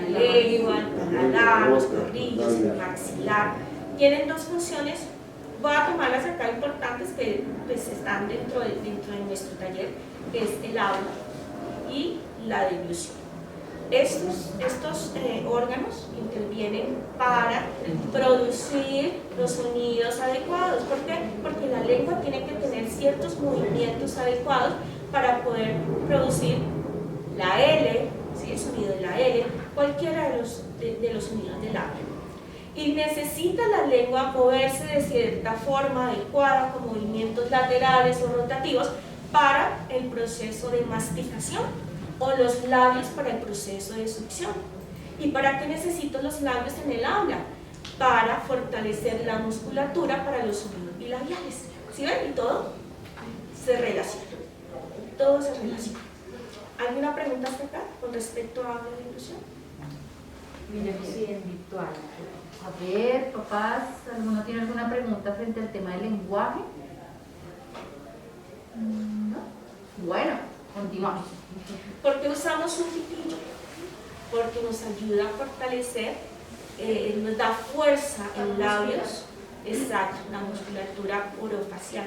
lengua, el paladar, los carrillos, el maxilar. Tienen dos funciones. Voy a tomarlas acá importantes que pues, están dentro de nuestro taller, que es el habla y la deglución. Estos órganos intervienen para producir los sonidos adecuados. ¿Por qué? Porque la lengua tiene que tener ciertos movimientos adecuados para poder producir la L, ¿sí? El sonido de la L, cualquiera de los sonidos del habla. Y necesita la lengua moverse de cierta forma adecuada, con movimientos laterales o rotativos, para el proceso de masticación, o los labios para el proceso de succión. ¿Y para qué necesito los labios en el habla? Para fortalecer la musculatura para los sonidos bilabiales. ¿Sí ven? Y todo se relaciona. Todo se relaciona. ¿Alguna pregunta hasta acá con respecto a la inclusión? Sí, en virtual. A ver, papás, ¿alguno tiene alguna pregunta frente al tema del lenguaje? ¿No? Bueno, continuamos. ¿Por qué usamos un pitillo? Porque nos ayuda a fortalecer, nos da fuerza en labios, exacto, la musculatura orofacial.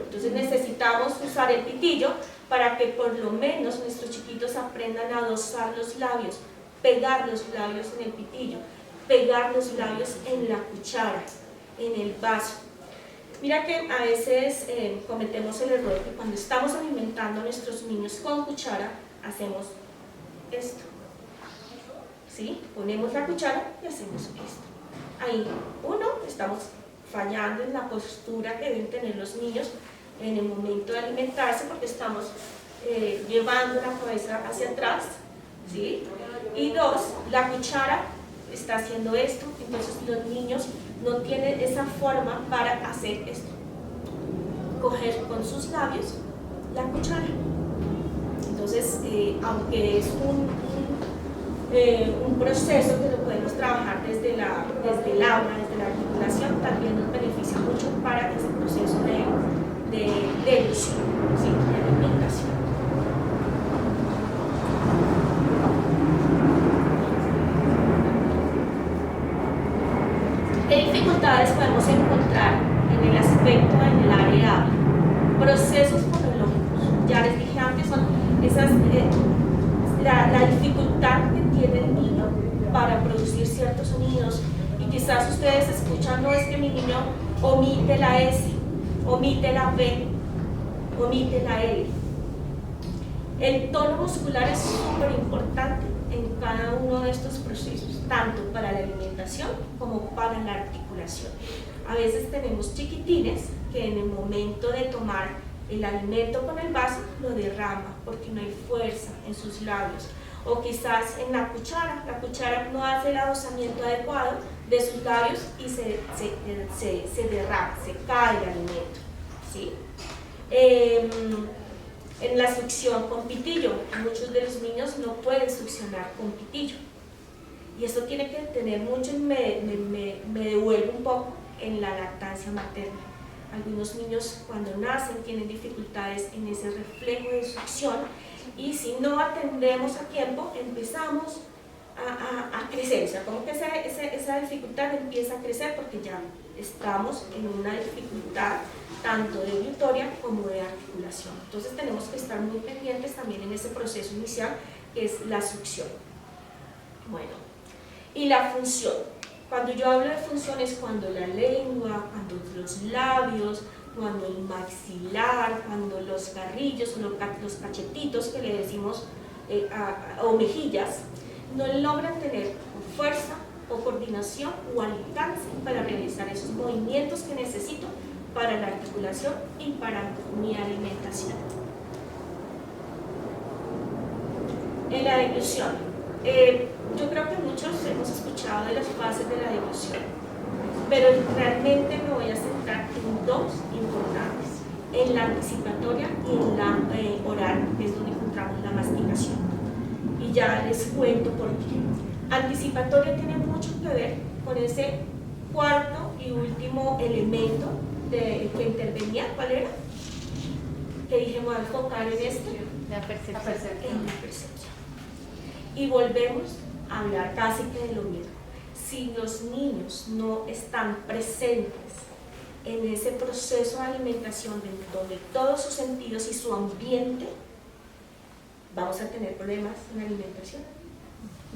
Entonces necesitamos usar el pitillo para que por lo menos nuestros chiquitos aprendan a dosar los labios, pegar los labios en el pitillo, pegar los labios en la cuchara, en el vaso. Mira que a veces cometemos el error que cuando estamos alimentando a nuestros niños con cuchara, hacemos esto. ¿sí? Ponemos la cuchara y hacemos esto. Ahí, uno, estamos fallando en la postura que deben tener los niños en el momento de alimentarse, porque estamos llevando la cabeza hacia atrás, ¿sí? Y dos, la cuchara está haciendo esto, entonces los niños no tienen esa forma para hacer esto. Coger con sus labios la cuchara. Entonces, aunque es un proceso que lo podemos trabajar desde el aula, desde la articulación, también nos beneficia mucho para ese proceso de elusión, ¿sí? De alimentación. ¿Qué dificultades podemos encontrar en el aspecto en el área? Procesos fonológicos. Ya les dije antes, son esas, la dificultad que tiene el niño para producir ciertos sonidos. Y quizás ustedes escuchan, no, es que mi niño omite la S, omite la B, omite la L. El tono muscular es súper importante en cada uno de estos procesos, tanto para la alimentación como para la articulación. A veces tenemos chiquitines que en el momento de tomar el alimento con el vaso lo derrama porque no hay fuerza en sus labios, o quizás en la cuchara no hace el adosamiento adecuado de sus labios y se derrama, se cae el alimento, ¿sí? En la succión con pitillo, muchos de los niños no pueden succionar con pitillo, y eso tiene que tener mucho, y me devuelvo un poco en la lactancia materna. Algunos niños cuando nacen tienen dificultades en ese reflejo de succión, y si no atendemos a tiempo empezamos a crecer, o sea, como que esa dificultad empieza a crecer porque ya estamos en una dificultad tanto de auditoria como de articulación. Entonces tenemos que estar muy pendientes también en ese proceso inicial que es la succión. Bueno, y la función. Cuando yo hablo de función es cuando la lengua, cuando los labios, cuando el maxilar, cuando los carrillos o los cachetitos que le decimos o mejillas no logran tener fuerza o coordinación o alcance para realizar esos movimientos que necesito para la articulación y para mi alimentación. En la deglución, yo creo que muchos hemos escuchado de las fases de la deglución, pero realmente me voy a centrar en dos importantes, en la anticipatoria y en la oral, que es donde encontramos la masticación. Y ya les cuento por qué. Anticipatoria tiene mucho que ver con ese cuarto y último elemento que intervenía. ¿Cuál era? Que dije, me voy a enfocar en este. La percepción. En la percepción. Y volvemos a hablar casi que de lo mismo. Si los niños no están presentes en ese proceso de alimentación, donde todos sus sentidos y su ambiente, vamos a tener problemas en alimentación.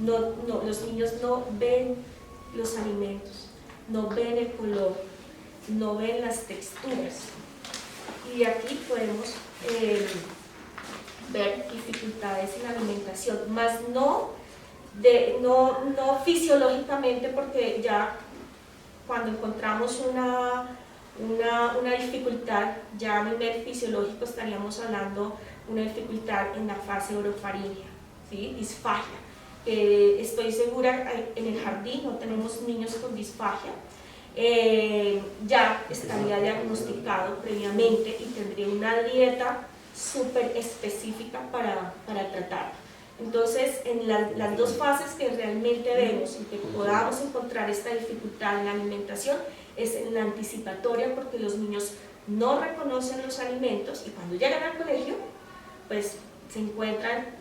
Los niños no ven los alimentos, no ven el color, no ven las texturas. Y aquí podemos ver dificultades en la alimentación, más no fisiológicamente, porque ya cuando encontramos una dificultad, ya a nivel fisiológico estaríamos hablando una dificultad en la fase orofaringea, ¿sí? Disfagia. Estoy segura, en el jardín no tenemos niños con disfagia, ya estaría diagnosticado previamente y tendría una dieta súper específica para tratar. Entonces, en las dos fases que realmente vemos y que podamos encontrar esta dificultad en la alimentación es en la anticipatoria, porque los niños no reconocen los alimentos y cuando llegan al colegio, pues se encuentran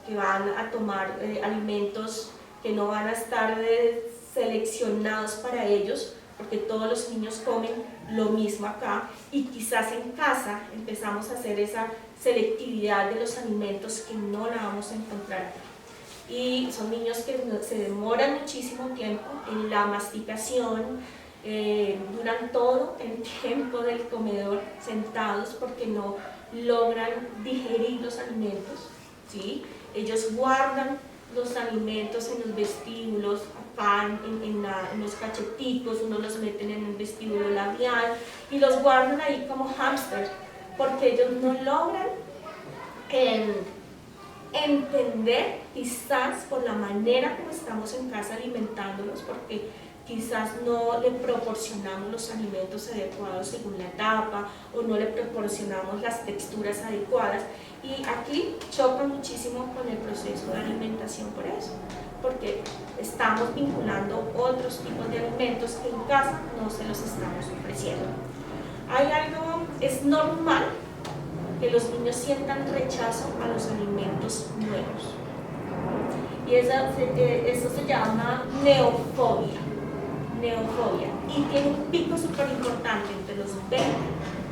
que van a tomar alimentos que no van a estar seleccionados para ellos, porque todos los niños comen lo mismo acá, y quizás en casa empezamos a hacer esa selectividad de los alimentos que no la vamos a encontrar. Y son niños que se demoran muchísimo tiempo en la masticación, duran todo el tiempo del comedor sentados porque no logran digerir los alimentos, ¿sí? Ellos guardan los alimentos en los vestíbulos, acá en los cacheticos, uno los meten en el vestíbulo labial y los guardan ahí como hámster, porque ellos no logran entender, quizás por la manera como estamos en casa alimentándolos, porque quizás no le proporcionamos los alimentos adecuados según la etapa o no le proporcionamos las texturas adecuadas, y aquí choca muchísimo con el proceso de alimentación por eso, porque estamos vinculando otros tipos de alimentos que en casa no se los estamos ofreciendo. Hay algo, es normal que los niños sientan rechazo a los alimentos nuevos, y eso se llama neofobia, y tiene un pico súper importante entre los 20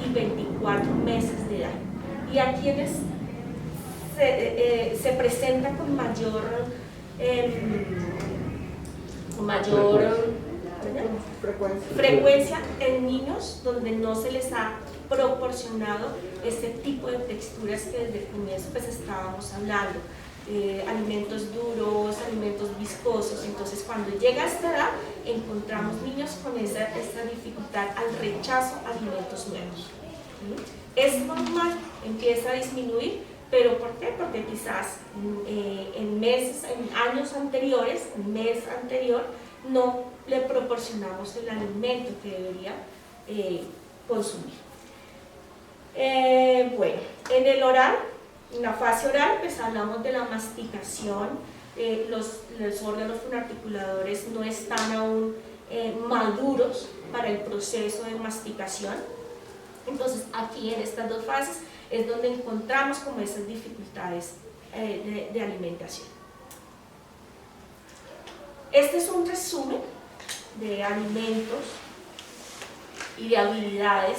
y 24 meses de edad, y a quienes se presenta con mayor frecuencia en niños donde no se les ha proporcionado ese tipo de texturas que desde el comienzo pues estábamos hablando, alimentos duros, alimentos viscosos. Entonces cuando llega a esta edad encontramos niños con esa dificultad al rechazo a alimentos nuevos. Es normal, empieza a disminuir, pero ¿por qué? Porque quizás en años anteriores, el mes anterior, no le proporcionamos el alimento que debería consumir. Bueno, en el oral, en la fase oral, pues hablamos de la masticación. Los órganos fonarticuladores no están aún maduros para el proceso de masticación. Entonces aquí en estas dos fases es donde encontramos como esas dificultades de alimentación. Este es un resumen de alimentos y de habilidades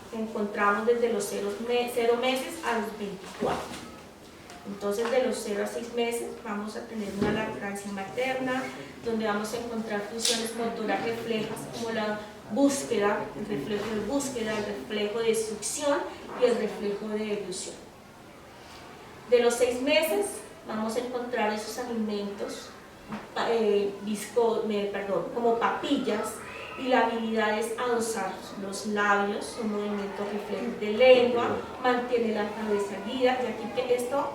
que encontramos desde los 0 meses a los 24. Entonces de los 0 a 6 meses vamos a tener una lactancia materna, donde vamos a encontrar funciones motoras reflejas como la búsqueda, el reflejo de búsqueda, el reflejo de succión y el reflejo de eglución. De los 6 meses vamos a encontrar esos alimentos como papillas, y la habilidad es adosar los labios, un movimiento reflejo de lengua, mantiene la cabeza erguida, y aquí que esto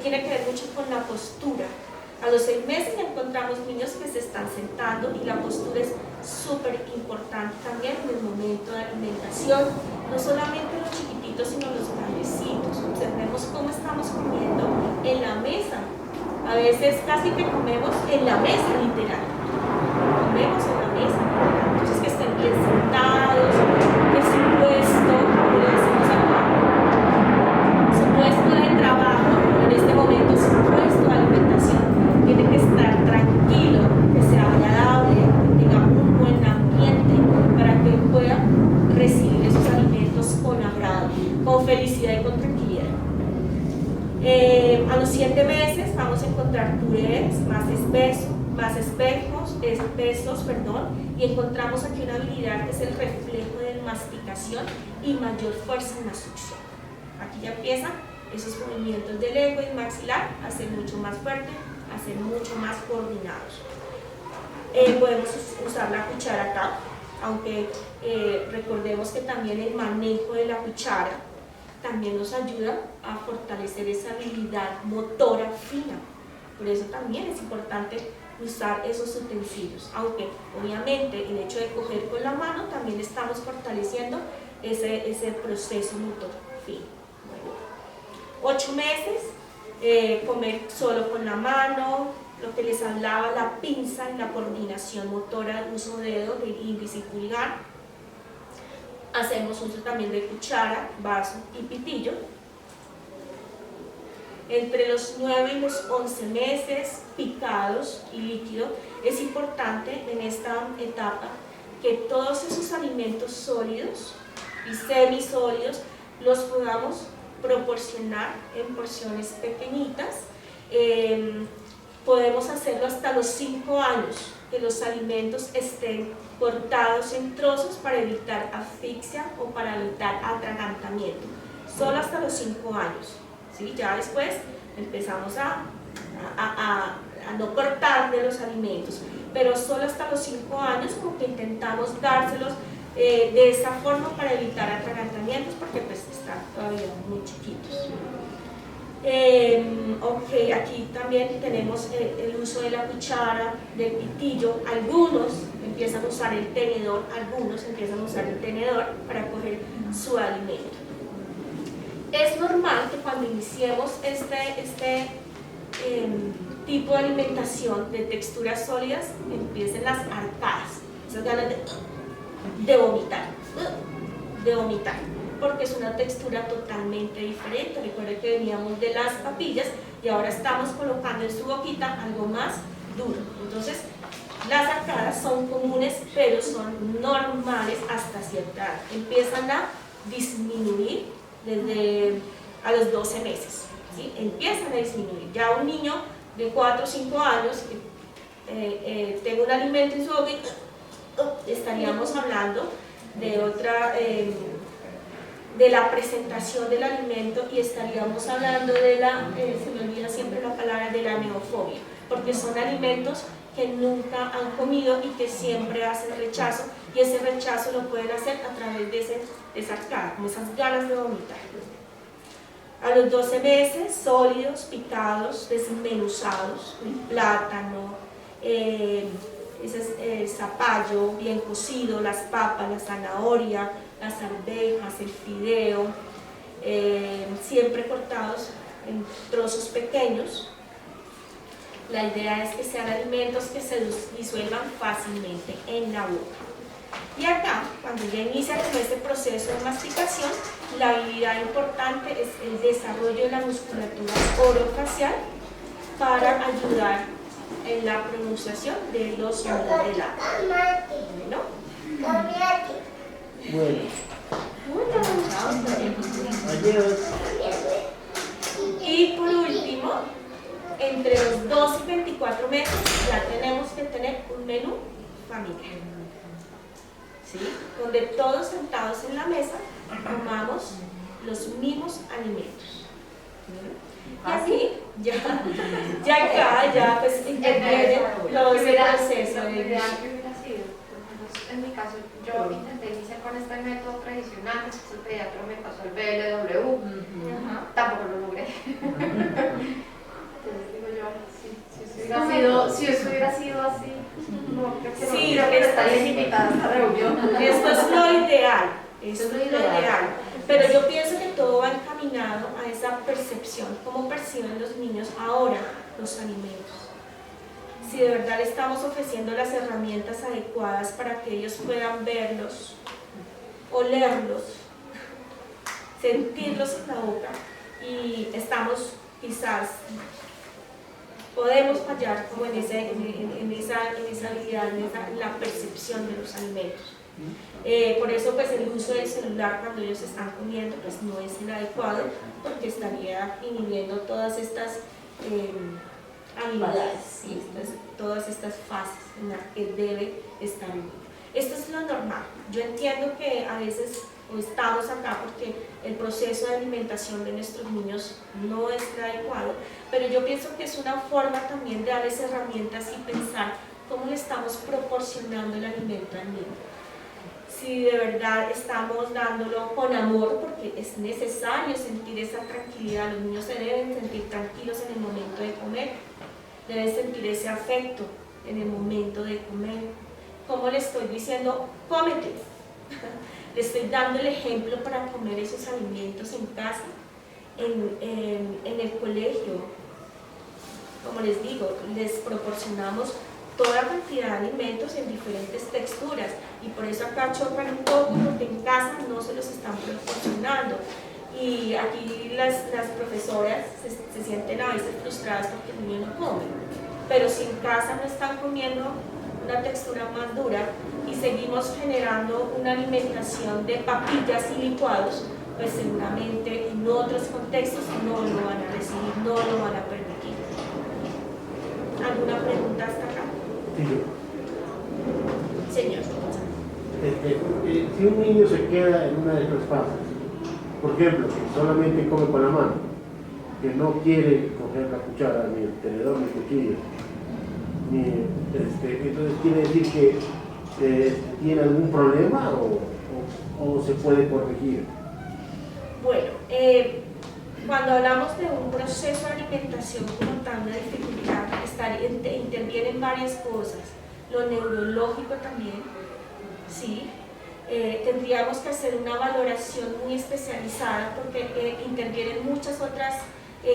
tiene que ver mucho con la postura. A los 6 meses encontramos niños que se están sentando y la postura es súper importante también en el momento de alimentación, no solamente los chiquititos sino los grandecitos. Observemos cómo estamos comiendo en la mesa. A veces casi que comemos en la mesa literal. Comemos en la mesa literal. Entonces que estén bien sentados, que su puesto, como le decimos acá, su puesto de trabajo, en este momento su puesto de alimentación, tiene que estar tranquilo, que sea agradable, que tenga un buen ambiente para que pueda recibir esos alimentos con agrado, con felicidad y con tranquilidad. A los 7 meses vamos a encontrar purés más espesos, y encontramos aquí una habilidad que es el reflejo de masticación y mayor fuerza en la succión. Aquí ya empiezan esos movimientos de lengua y maxilar a ser mucho más fuertes, a ser mucho más coordinados. Podemos usar la cuchara acá, aunque recordemos que también el manejo de la cuchara también nos ayuda a fortalecer esa habilidad motora fina. Por eso también es importante usar esos utensilios, aunque obviamente el hecho de coger con la mano también estamos fortaleciendo ese proceso motor fino. Bueno, 8 meses, comer solo con la mano, lo que les hablaba, la pinza y la coordinación motora, uso de dedo, de índice y pulgar. Hacemos uso también de cuchara, vaso y pitillo. Entre los 9 y los 11 meses, picados y líquido, es importante en esta etapa que todos esos alimentos sólidos y semisólidos los podamos proporcionar en porciones pequeñitas. Podemos hacerlo hasta los 5 años, que los alimentos estén cortados en trozos para evitar asfixia o para evitar atragantamiento. Solo hasta los 5 años. ¿Sí? Ya después empezamos a de los alimentos, pero solo hasta los 5 años como que intentamos dárselos de esa forma para evitar atragantamientos, porque pues están todavía muy chiquitos. Ok, aquí también tenemos el uso de la cuchara, del pitillo. Algunos empiezan a usar el tenedor, para coger su alimento. Es normal que cuando iniciemos este tipo de alimentación de texturas sólidas empiecen las arcadas, esas ganas de vomitar, porque es una textura totalmente diferente. Recuerden que veníamos de las papillas y ahora estamos colocando en su boquita algo más duro. Entonces, las arcadas son comunes, pero son normales hasta cierta edad. Empiezan a disminuir desde a los 12 meses. ¿Sí? Empiezan a disminuir. Ya un niño de 4 o 5 años que tenga un alimento en su boca, estaríamos hablando de otra, de la presentación del alimento, y estaríamos hablando de la, se me olvida siempre la palabra, de la neofobia, porque son alimentos que nunca han comido y que siempre hacen rechazo, y ese rechazo lo pueden hacer a través de esa cara, como esas ganas de vomitar. A los 12 meses, sólidos, picados, desmenuzados, el plátano, ese zapallo bien cocido, las papas, la zanahoria, las arvejas, el fideo, siempre cortados en trozos pequeños. La idea es que sean alimentos que se disuelvan fácilmente en la boca. Y acá, cuando ya inicia con este proceso de masticación, la habilidad importante es el desarrollo de la musculatura orofacial para ayudar en la pronunciación de los sonidos del habla. Bueno. Y por último, entre los 2 y 24 meses ya tenemos que tener un menú familiar, ¿sí? Donde todos sentados en la mesa comamos los mismos alimentos. Y aquí, ya pues intervienen los procesos de en mi caso, yo intenté iniciar con este método tradicional, después el pediatra me pasó el BLW, tampoco lo logré. Entonces digo yo, si eso hubiera sido así, no, creo que estaría invitada a esta reunión. Esto es lo ideal, pero yo pienso que todo va encaminado a esa percepción, cómo perciben los niños ahora los alimentos. Si de verdad estamos ofreciendo las herramientas adecuadas para que ellos puedan verlos, olerlos, sentirlos en la boca, y estamos quizás, podemos fallar como en esa habilidad, en la percepción de los alimentos. Por eso pues el uso del celular cuando ellos están comiendo pues no es el adecuado, porque estaría inhibiendo todas estas habilidades, ¿sí? Todas estas fases en las que debe estar el niño. Esto es lo normal. Yo entiendo que a veces estamos acá porque el proceso de alimentación de nuestros niños no es el adecuado, pero yo pienso que es una forma también de darles herramientas y pensar cómo le estamos proporcionando el alimento al niño. Si de verdad estamos dándolo con amor, porque es necesario sentir esa tranquilidad, los niños se deben sentir tranquilos en el momento de comer, deben sentir ese afecto en el momento de comer. ¿Cómo le estoy diciendo? Cómete. Le estoy dando el ejemplo para comer esos alimentos en casa, en el colegio. Como les digo, les proporcionamos toda cantidad de alimentos en diferentes texturas, y por eso acá chocan un poco porque en casa no se los están proporcionando, y aquí las profesoras se sienten a veces frustradas porque el niño no come, pero si en casa no están comiendo una textura más dura y seguimos generando una alimentación de papillas y licuados, pues seguramente en otros contextos no lo van a recibir, no lo van a permitir. ¿Alguna pregunta hasta acá? Sí. Señor. Si un niño se queda en una de estas fases, por ejemplo, que solamente come con la mano, que no quiere coger la cuchara, ni el tenedor, ni el cuchillo, Entonces quiere decir que tiene algún problema o se puede corregir. Bueno, cuando hablamos de un proceso de alimentación como tal, una dificultad, intervienen varias cosas, lo neurológico también, ¿sí? Tendríamos que hacer una valoración muy especializada porque intervienen muchas otras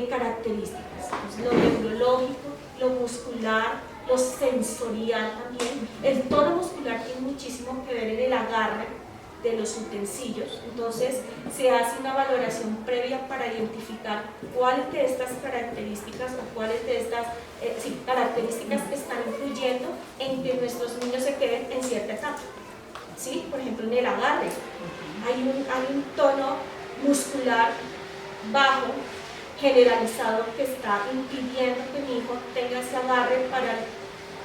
características, lo neurológico, lo muscular, lo sensorial también. El tono muscular tiene muchísimo que ver en el agarre de los utensilios, entonces se hace una valoración previa para identificar cuáles de estas características o cuáles de estas características están influyendo en que nuestros niños se queden en cierta etapa. ¿Sí? Por ejemplo, en el agarre hay un tono muscular bajo, generalizado, que está impidiendo que mi hijo tenga ese agarre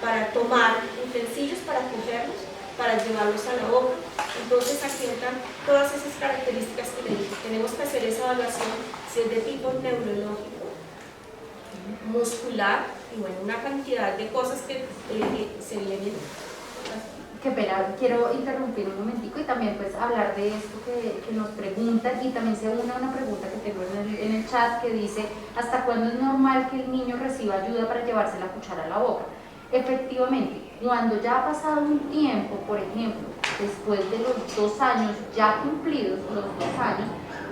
para tomar utensilios, para cogerlos, para llevarlos a la boca. Entonces aquí entran todas esas características que le dije. Tenemos que hacer esa evaluación si es de tipo neurológico, muscular y bueno, una cantidad de cosas que se vienen. Qué pena, quiero interrumpir un momentico y también pues hablar de esto que nos preguntan, y también se une a una pregunta que tengo en el chat que dice: ¿hasta cuándo es normal que el niño reciba ayuda para llevarse la cuchara a la boca? Efectivamente, cuando ya ha pasado un tiempo, por ejemplo, después de los 2 años, ya cumplidos los 2 años,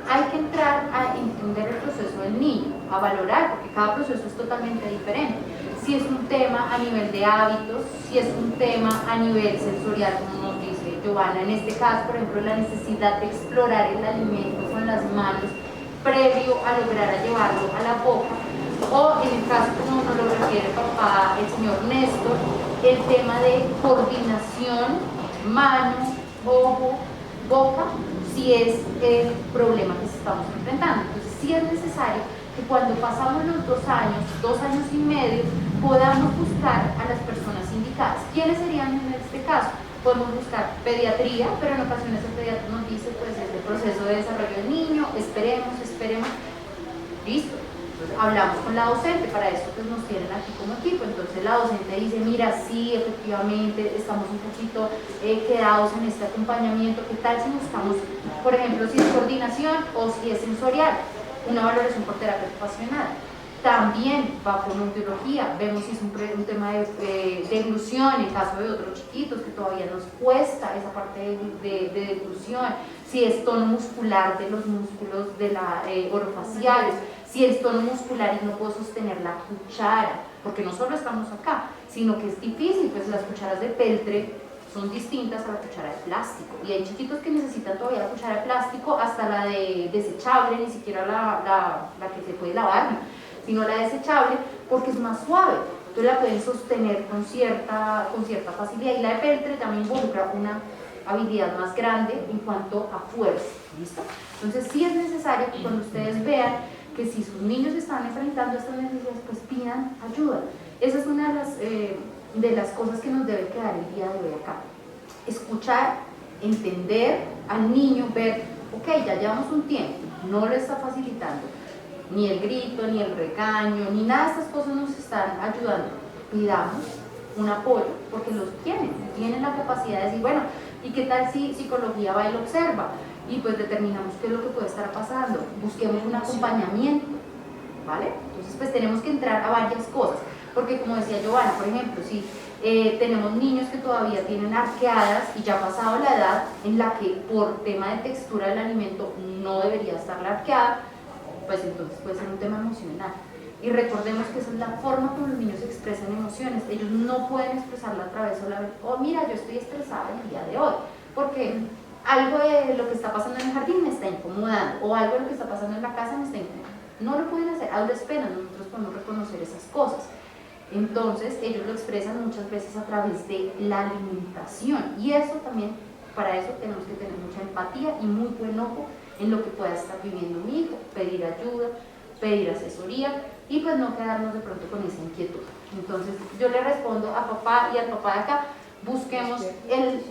hay que entrar a entender el proceso del niño, a valorar, porque cada proceso es totalmente diferente. Si es un tema a nivel de hábitos, si es un tema a nivel sensorial, como nos dice Giovanna, en este caso, por ejemplo, la necesidad de explorar el alimento con las manos previo a lograr llevarlo a la boca, o en el caso como nos lo refiere papá, el señor Néstor, el tema de coordinación, mano, ojo, boca, si es el problema que estamos enfrentando. Entonces sí es necesario que cuando pasamos los 2 años, 2 años y medio, podamos buscar a las personas indicadas. ¿Quiénes serían en este caso? Podemos buscar pediatría, pero en ocasiones el pediatra nos dice, pues es el proceso de desarrollo del niño, esperemos, listo. Entonces hablamos con la docente, para esto pues nos tienen aquí como equipo. Entonces la docente dice: mira, sí, efectivamente estamos un poquito quedados en este acompañamiento, ¿qué tal si buscamos, por ejemplo, si es coordinación o si es sensorial? Una valoración por terapia ocupacional. También va por neurología, vemos si es un tema de deglución, en caso de otros chiquitos que todavía nos cuesta esa parte de deglución, si es tono muscular de los músculos de la orofaciales, si es tono muscular y no puedo sostener la cuchara, porque no solo estamos acá, sino que es difícil, pues las cucharas de peltre son distintas a la cuchara de plástico, y hay chiquitos que necesitan todavía la cuchara de plástico, hasta la de desechable, ni siquiera la que se puede lavar, sino la desechable, porque es más suave, entonces la pueden sostener con cierta facilidad, y la de peltre también involucra una habilidad más grande en cuanto a fuerza, ¿listo? Entonces sí es necesario que cuando ustedes vean que si sus niños están enfrentando estas necesidades, pues pidan ayuda. Esa es una de las cosas que nos debe quedar el día de hoy acá. Escuchar, entender al niño, ver, ok, ya llevamos un tiempo, no le está facilitando, ni el grito, ni el regaño, ni nada de estas cosas nos están ayudando. Pidamos un apoyo, porque los tienen la capacidad de decir, bueno, ¿y qué tal si psicología va y lo observa? Y pues determinamos qué es lo que puede estar pasando, busquemos un acompañamiento, ¿vale? Entonces pues tenemos que entrar a varias cosas, porque como decía Giovanna, por ejemplo, si tenemos niños que todavía tienen arqueadas y ya ha pasado la edad en la que por tema de textura del alimento no debería estar la arqueada, pues entonces puede ser un tema emocional. Y recordemos que esa es la forma como los niños expresan emociones. Ellos no pueden expresarla a través solamente, oh mira, yo estoy estresada el día de hoy, porque algo de lo que está pasando en el jardín me está incomodando, o algo de lo que está pasando en la casa me está incomodando. No lo pueden hacer, a duras penas nosotros podemos reconocer esas cosas. Entonces ellos lo expresan muchas veces a través de la alimentación, y eso también, para eso tenemos que tener mucha empatía y muy buen ojo en lo que pueda estar viviendo mi hijo, pedir ayuda, pedir asesoría, y pues no quedarnos de pronto con esa inquietud. Entonces yo le respondo a papá y al papá de acá: busquemos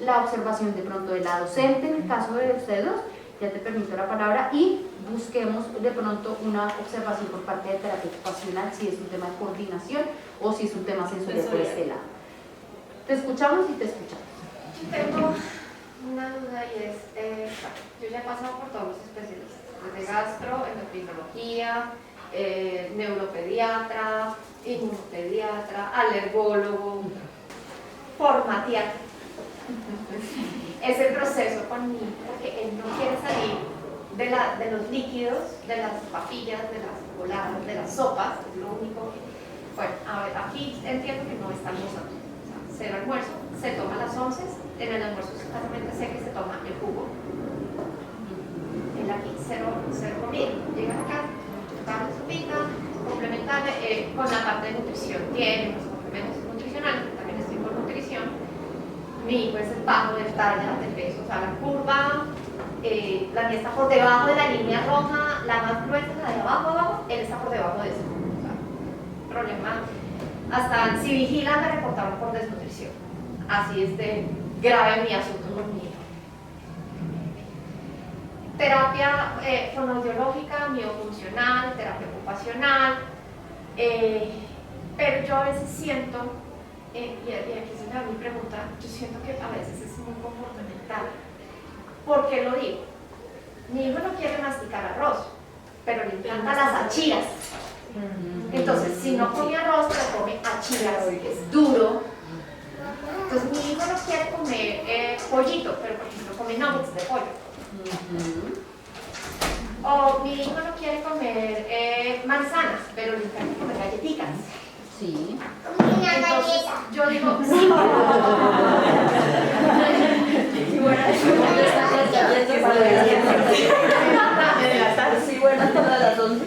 la observación de pronto de la docente, en el caso de ustedes dos, ya te permito la palabra, y busquemos de pronto una observación por parte de terapia ocupacional, si es un tema de coordinación o si es un tema sensorial por este lado. Te escuchamos y te escuchamos. Yo tengo una duda y es, yo ya he pasado por todos los especialistas, desde gastro, endocrinología, neuropediatra, inmunopediatra, alergólogo, formatiatra. Es el proceso con mi hijo, porque él no quiere salir de los líquidos, de las papillas, de las coladas, de las sopas, es lo único que... Bueno, a ver, aquí entiendo que no estamos usando. Cero almuerzo, se toma a las 11, en el almuerzo escasamente sé que se toma el jugo. Él aquí, cero comida. Llega acá, toma su sopita, complementable, con la parte de nutrición. Tiene los complementos nutricionales, también estoy con nutrición. Mi hijo es el bajo de talla, de peso, o sea, la curva, la mía está por debajo de la línea roja, la más gruesa, la de abajo, él está por debajo de eso. O sea, problema. Hasta si vigilan me reportaron por desnutrición. Así es de grave mi asunto con mi hijo. Terapia fonoaudiológica, miofuncional, terapia ocupacional, pero yo a veces siento, y aquí se me da mi pregunta, yo siento que a veces es muy comportamental. ¿Por qué lo digo? Mi hijo no quiere masticar arroz, pero le encantan las achiras. Entonces, si no come arroz, pero come achiras, es duro. Entonces, mi hijo no quiere comer pollito, pero por ejemplo come nuggets de pollo. O mi hijo no quiere comer manzanas, pero le encanta comer galletitas. Sí. Entonces, yo digo, sí. Sí, buenas para las 11.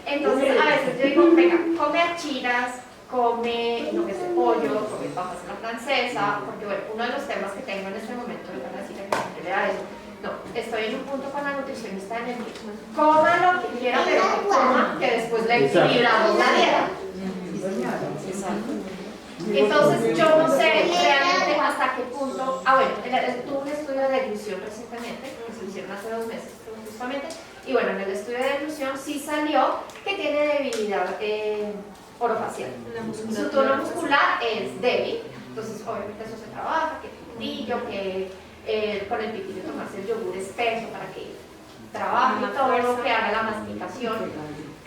Entonces, a veces yo digo, venga, come achiras, come lo que es el pollo, come papas a la francesa, porque bueno, uno de los temas que tengo en este momento, le van a decir que le da eso. No, estoy en un punto con la nutricionista en el que coma lo que quiera, pero que coma, que después le equilibramos la dieta. Entonces, yo no sé realmente hasta qué punto. Bueno, tuve un estudio de deglución recientemente, que se lo hicieron hace 2 meses, justamente. Y bueno, en el estudio de deglución sí salió que tiene debilidad orofacial. Su tono muscular es débil, entonces obviamente eso se trabaja, que el pitillo, que con el pitillo tomarse el yogur espeso para que trabaje todo, que haga la masticación.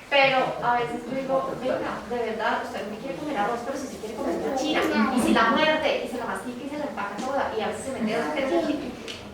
Pero a veces yo digo, venga, de verdad, usted no quiere comer arroz, pero si se quiere comer una chira, y si la muerde, y se la mastica y se la empaca toda, y a veces se mete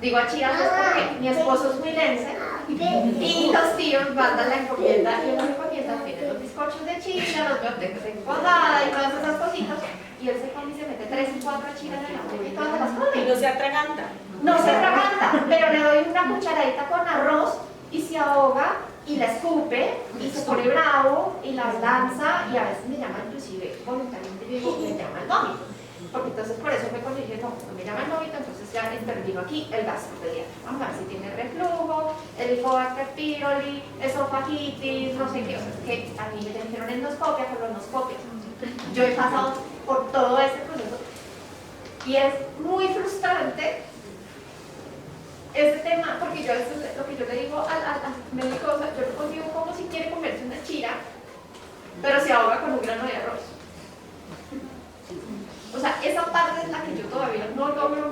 digo a chiras es porque mi esposo es huilense, y los tíos mandan la encomienda, y en la encomienda tienen los bizcochos de chira, los biotecos de cuadrada, y todas esas cositas, y él se come y se mete 3 y 4 chiras en la boca y todas las come. Y no se atraganta. No se atraganta, pero le doy una cucharadita con arroz, y se ahoga, y la escupe, y se pone bravo, y la lanza, y a veces me llama inclusive voluntariamente, yo digo, me llama el vómito. Porque entonces por eso fue cuando dije, no, me llama el vómito, entonces ya intervino aquí el gastropediatra. Vamos a ver si tiene reflujo, Helicobacter pylori, esofagitis, no sé qué, o sea, es que a mí me dijeron endoscopia, colonoscopia. Yo he pasado por todo ese proceso y es muy frustrante ese tema, porque yo lo que yo le digo al médico, o sea, yo le consigo como si quiere comerse una chira, pero se ahoga con un grano de arroz. O sea, esa parte es la que yo todavía no logro,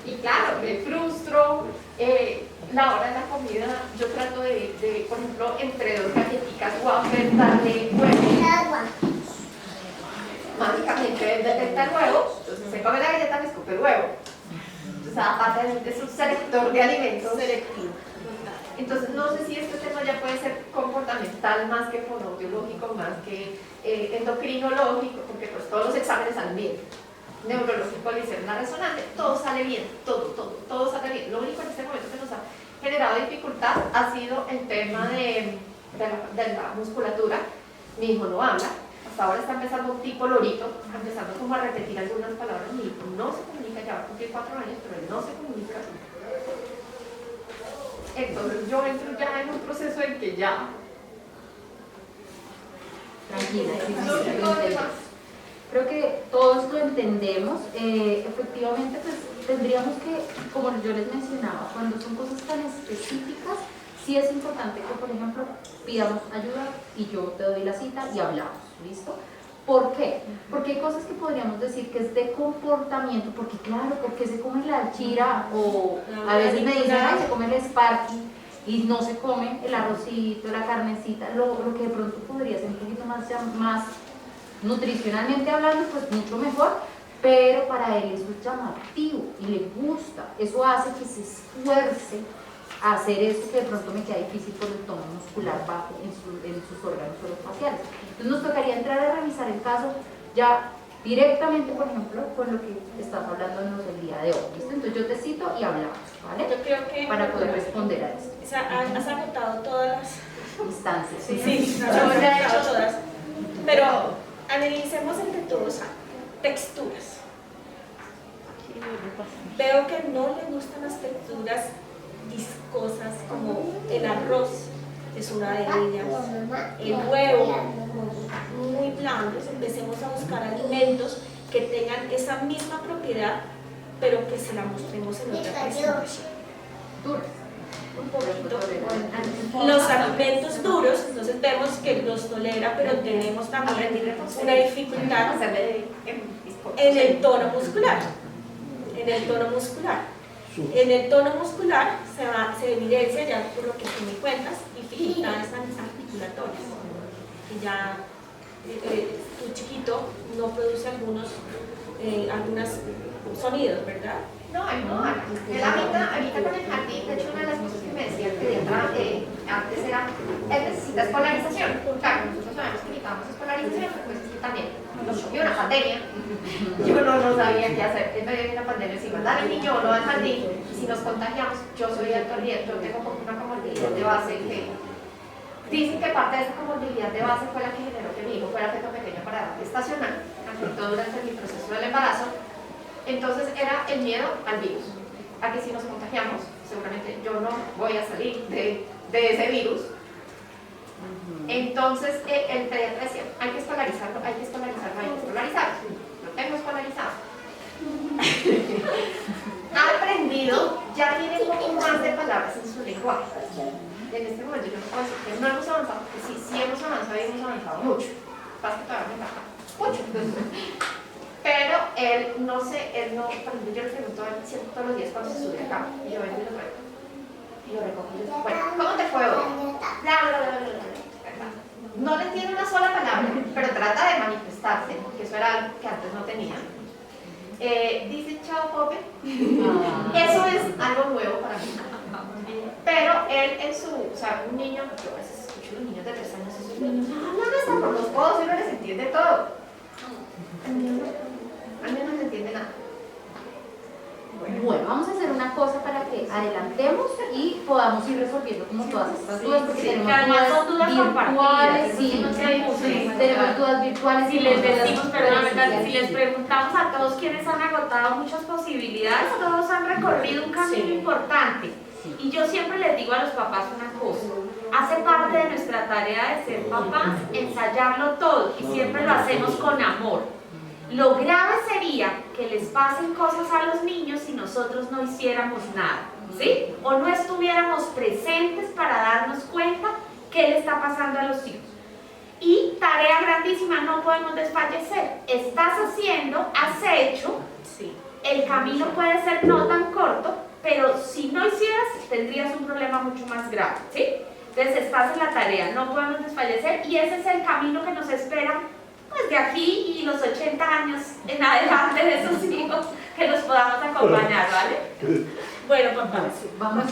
y claro, me frustro. La hora de la comida, yo trato de por ejemplo, entre 2 galletitas wafer, darle huevo. Mágicamente detecta el huevo, entonces se come la galleta, me escupe el huevo. O sea, aparte de su selector de alimentos selectivo. Entonces, no sé si este tema ya puede ser comportamental más que fonoaudiológico, más que endocrinológico, porque pues todos los exámenes salen bien. Neurológico le hicieron la resonante, todo sale bien, todo sale bien. Lo único en este momento que nos ha generado dificultad ha sido el tema de la musculatura. Mi hijo no habla, hasta ahora está empezando un tipo lorito, empezando como a repetir algunas palabras. Mi hijo no se comunica, ya va a cumplir 4 años, pero él no se comunica. Entonces yo entro ya en un proceso en que ya... Tranquila, creo que todos lo entendemos. Efectivamente, pues tendríamos que, como yo les mencionaba, cuando son cosas tan específicas, sí es importante que, por ejemplo, pidamos ayuda y yo te doy la cita y hablamos, ¿listo? ¿Por qué? Porque hay cosas que podríamos decir que es de comportamiento, porque claro, porque se come la chira o a veces me dicen, ay, se come el sparky y no se come el arrocito, la carnecita, lo que de pronto podría ser un poquito más nutricionalmente hablando, pues mucho mejor, pero para él eso es llamativo y le gusta, eso hace que se esfuerce a hacer eso que de pronto me queda difícil por el tono muscular bajo en sus órganos orofaciales. Entonces nos tocaría entrar a revisar el caso ya directamente, por ejemplo, con lo que estás hablándonos el día de hoy, ¿listo? Entonces yo te cito y hablamos, ¿vale? Yo creo que para poder responder a esto. O sea, has agotado todas las instancias. Sí, has agotado todas. Pero analicemos entre todos texturas. Veo que no le gustan las texturas viscosas como el arroz, es una de ellas, el huevo, muy blandos. Empecemos a buscar alimentos que tengan esa misma propiedad, pero que se la mostremos en otra presentación. Un poquito. Los alimentos duros, entonces vemos que los tolera, pero tenemos también una dificultad en el tono muscular. En el tono muscular se evidencia ya por lo que tú me cuentas, dificultades articulatorias. Y ya tu chiquito no produce algunos sonidos, ¿verdad? No, él ahorita con el jardín, de hecho una de las cosas que me decía que antes era, él necesita escolarización. Claro, nosotros sabemos que necesitamos escolarización, pues es que también nos choqueó una pandemia, yo no sabía qué hacer, en medio de una pandemia, si mandar al niño o no al jardín, si nos contagiamos, yo soy alto riesgo, yo tengo una comorbilidad de base que dicen que parte de esa comorbilidad de base fue la que generó que mi hijo fuera feto pequeño para edad gestacional, todo durante mi proceso del embarazo. Entonces era el miedo al virus, a que si nos contagiamos, seguramente yo no voy a salir de ese virus. Entonces el pediatra decía, hay que escolarizarlo. Lo tengo escolarizado. Ha aprendido, ya tiene un poco más de palabras en su lenguaje. En este momento yo no puedo decir que no hemos avanzado, porque sí hemos avanzado y hemos avanzado mucho. Pasa que todavía me falta mucho. Pero él no, por ejemplo, yo le pregunto a él siempre todos los días cuando se sube acá, y yo vengo y lo traigo. Y lo recojo y yo digo, bueno, ¿cómo te fue hoy? Bla, bla, bla, bla, bla. No le entiende una sola palabra, pero trata de manifestarse, que eso era algo que antes no tenía. Dice chao, Pope. Eso es algo nuevo para mí. Pero él o sea, un niño, yo a veces escucho a los niños de 3 años, esos niños hablan hasta por los codos y uno les entiende todo. Al menos no entiende nada. Bueno, vamos a hacer una cosa para que adelantemos y podamos ir resolviendo como todas estas dudas, porque tenemos dudas virtuales, tenemos dudas virtuales. Si les decimos, si les preguntamos a todos quienes han agotado muchas posibilidades, todos han recorrido un camino importante. Y yo siempre les digo a los papás una cosa, hace parte de nuestra tarea de ser papás ensayarlo todo y siempre lo hacemos con amor. Lo grave sería que les pasen cosas a los niños si nosotros no hiciéramos nada, ¿sí? O no estuviéramos presentes para darnos cuenta qué le está pasando a los hijos. Y tarea grandísima, no podemos desfallecer. Estás haciendo, has hecho, el camino puede ser no tan corto, pero si no hicieras, tendrías un problema mucho más grave, ¿sí? Entonces estás en la tarea, no podemos desfallecer y ese es el camino que nos espera pues de aquí y los 80 años en adelante de esos hijos que nos podamos acompañar, ¿vale? Bueno, papá, vamos,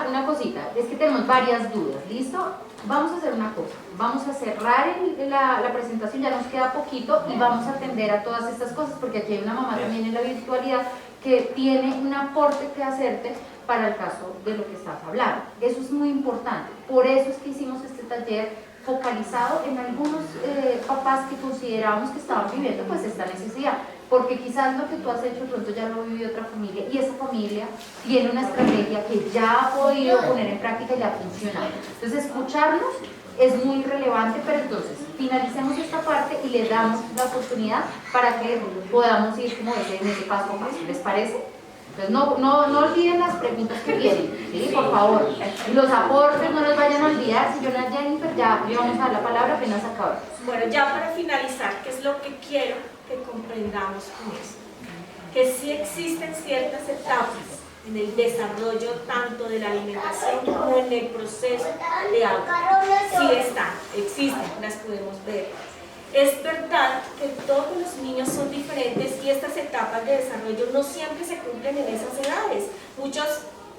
una cosita, es que tenemos varias dudas, ¿listo? Vamos a hacer una cosa, vamos a cerrar la presentación, ya nos queda poquito y vamos a atender a todas estas cosas porque aquí hay una mamá también en la virtualidad que tiene un aporte que hacerte para el caso de lo que estás hablando. Eso es muy importante, por eso es que hicimos este taller focalizado en algunos papás que consideramos que estaban viviendo pues esta necesidad, porque quizás lo que tú has hecho pronto ya lo vivió otra familia y esa familia tiene una estrategia que ya ha podido poner en práctica y ya ha funcionado. Entonces escucharnos es muy relevante, pero entonces finalicemos esta parte y le damos la oportunidad para que podamos ir como en ese paso a paso. ¿Les parece? Entonces no olviden las preguntas que vienen, ¿sí? Por favor. Y los aportes no los vayan a olvidar. Si yo no Jennifer, ya le vamos a dar la palabra apenas acabamos. Bueno, ya para finalizar, ¿qué es lo que quiero que comprendamos con esto? Que sí existen ciertas etapas en el desarrollo tanto de la alimentación como en el proceso de agua. Sí existen, las podemos ver. Es verdad que todos los niños son diferentes y estas etapas de desarrollo no siempre se cumplen en esas edades. Muchos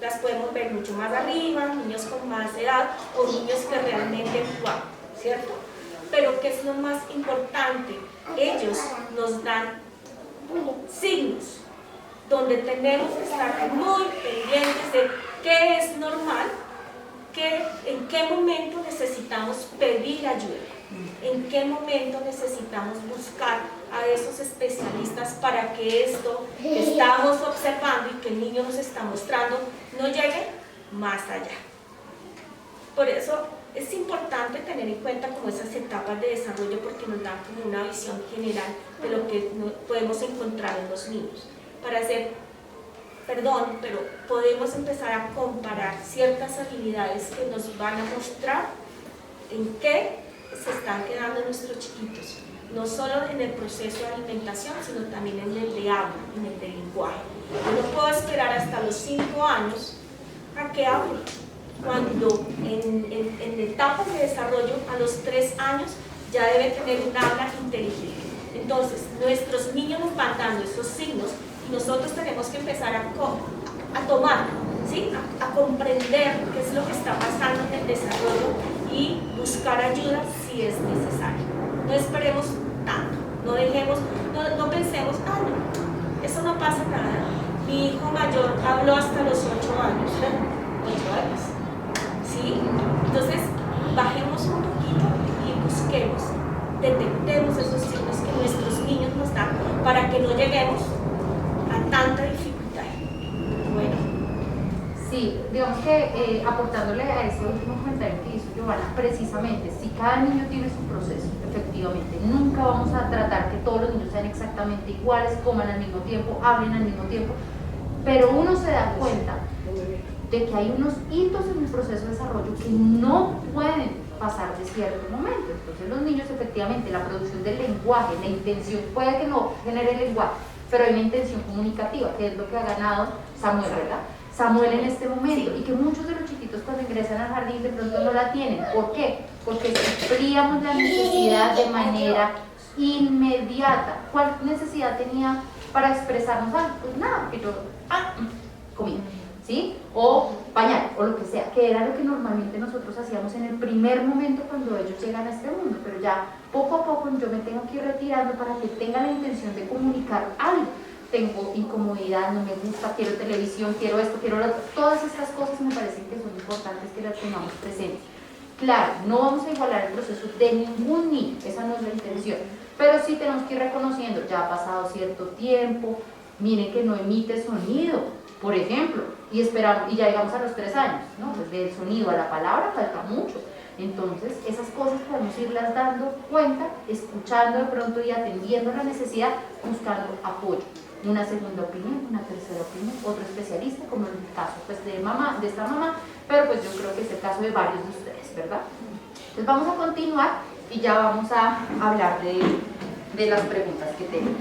las podemos ver mucho más arriba, niños con más edad o niños que realmente juegan, ¿cierto? Pero ¿qué es lo más importante? Ellos nos dan signos donde tenemos que estar muy pendientes de qué es normal, en qué momento necesitamos pedir ayuda, en qué momento necesitamos buscar a esos especialistas para que esto que estamos observando y que el niño nos está mostrando no llegue más allá. Por eso es importante tener en cuenta como esas etapas de desarrollo porque nos dan como una visión general de lo que podemos encontrar en los niños. Pero podemos empezar a comparar ciertas habilidades que nos van a mostrar en qué se están quedando nuestros chiquitos, no solo en el proceso de alimentación, sino también en el de habla, en el de lenguaje. Yo no puedo esperar hasta los 5 años a que hable, cuando en etapas de desarrollo a los 3 años ya debe tener un habla inteligente. Entonces, nuestros niños nos van dando esos signos y nosotros tenemos que empezar a tomar, ¿sí? a comprender qué es lo que está pasando en el desarrollo y buscar ayuda si es necesario. No esperemos tanto, no pensemos, no, eso no pasa nada. Mi hijo mayor habló hasta los 8 años, 8 años, ¿sí? Entonces, bajemos un poquito y busquemos, detectemos esos signos que nuestros niños nos dan para que no lleguemos a tanta dificultad. Bueno. Sí, digamos que aportándole a ese último comentario que hizo Giovanna, precisamente, si cada niño tiene su proceso, efectivamente, nunca vamos a tratar que todos los niños sean exactamente iguales, coman al mismo tiempo, hablen al mismo tiempo, pero uno se da cuenta de que hay unos hitos en el proceso de desarrollo que no pueden pasar de cierto momento. Entonces los niños, efectivamente, la producción del lenguaje, la intención, puede que no genere lenguaje, pero hay una intención comunicativa, que es lo que ha ganado Samuel, ¿verdad? Samuel en este momento, y que muchos de los chiquitos cuando ingresan al jardín de pronto no la tienen. ¿Por qué? Porque suplíamos la necesidad de manera inmediata. ¿Cuál necesidad tenía para expresarnos algo? Pues nada, que yo comía, ¿sí? O pañal, o lo que sea, que era lo que normalmente nosotros hacíamos en el primer momento cuando ellos llegan a este mundo, pero ya poco a poco yo me tengo que ir retirando para que tengan la intención de comunicar algo. Tengo incomodidad, no me gusta, quiero televisión, quiero esto, quiero lo otro. Todas estas cosas me parecen que son importantes que las tengamos presentes. Claro, no vamos a igualar el proceso de ningún niño, esa no es la intención, pero sí tenemos que ir reconociendo, ya ha pasado cierto tiempo, miren que no emite sonido, por ejemplo, y esperamos, y ya llegamos a los 3 años, ¿no? Pues del sonido a la palabra falta mucho. Entonces, esas cosas podemos irlas dando cuenta, escuchando de pronto y atendiendo la necesidad, buscando apoyo. Una segunda opinión, una tercera opinión, otro especialista, como en el caso pues, de esta mamá, pero pues yo creo que es el caso de varios de ustedes, ¿verdad? Entonces vamos a continuar y ya vamos a hablar de las preguntas que tenemos.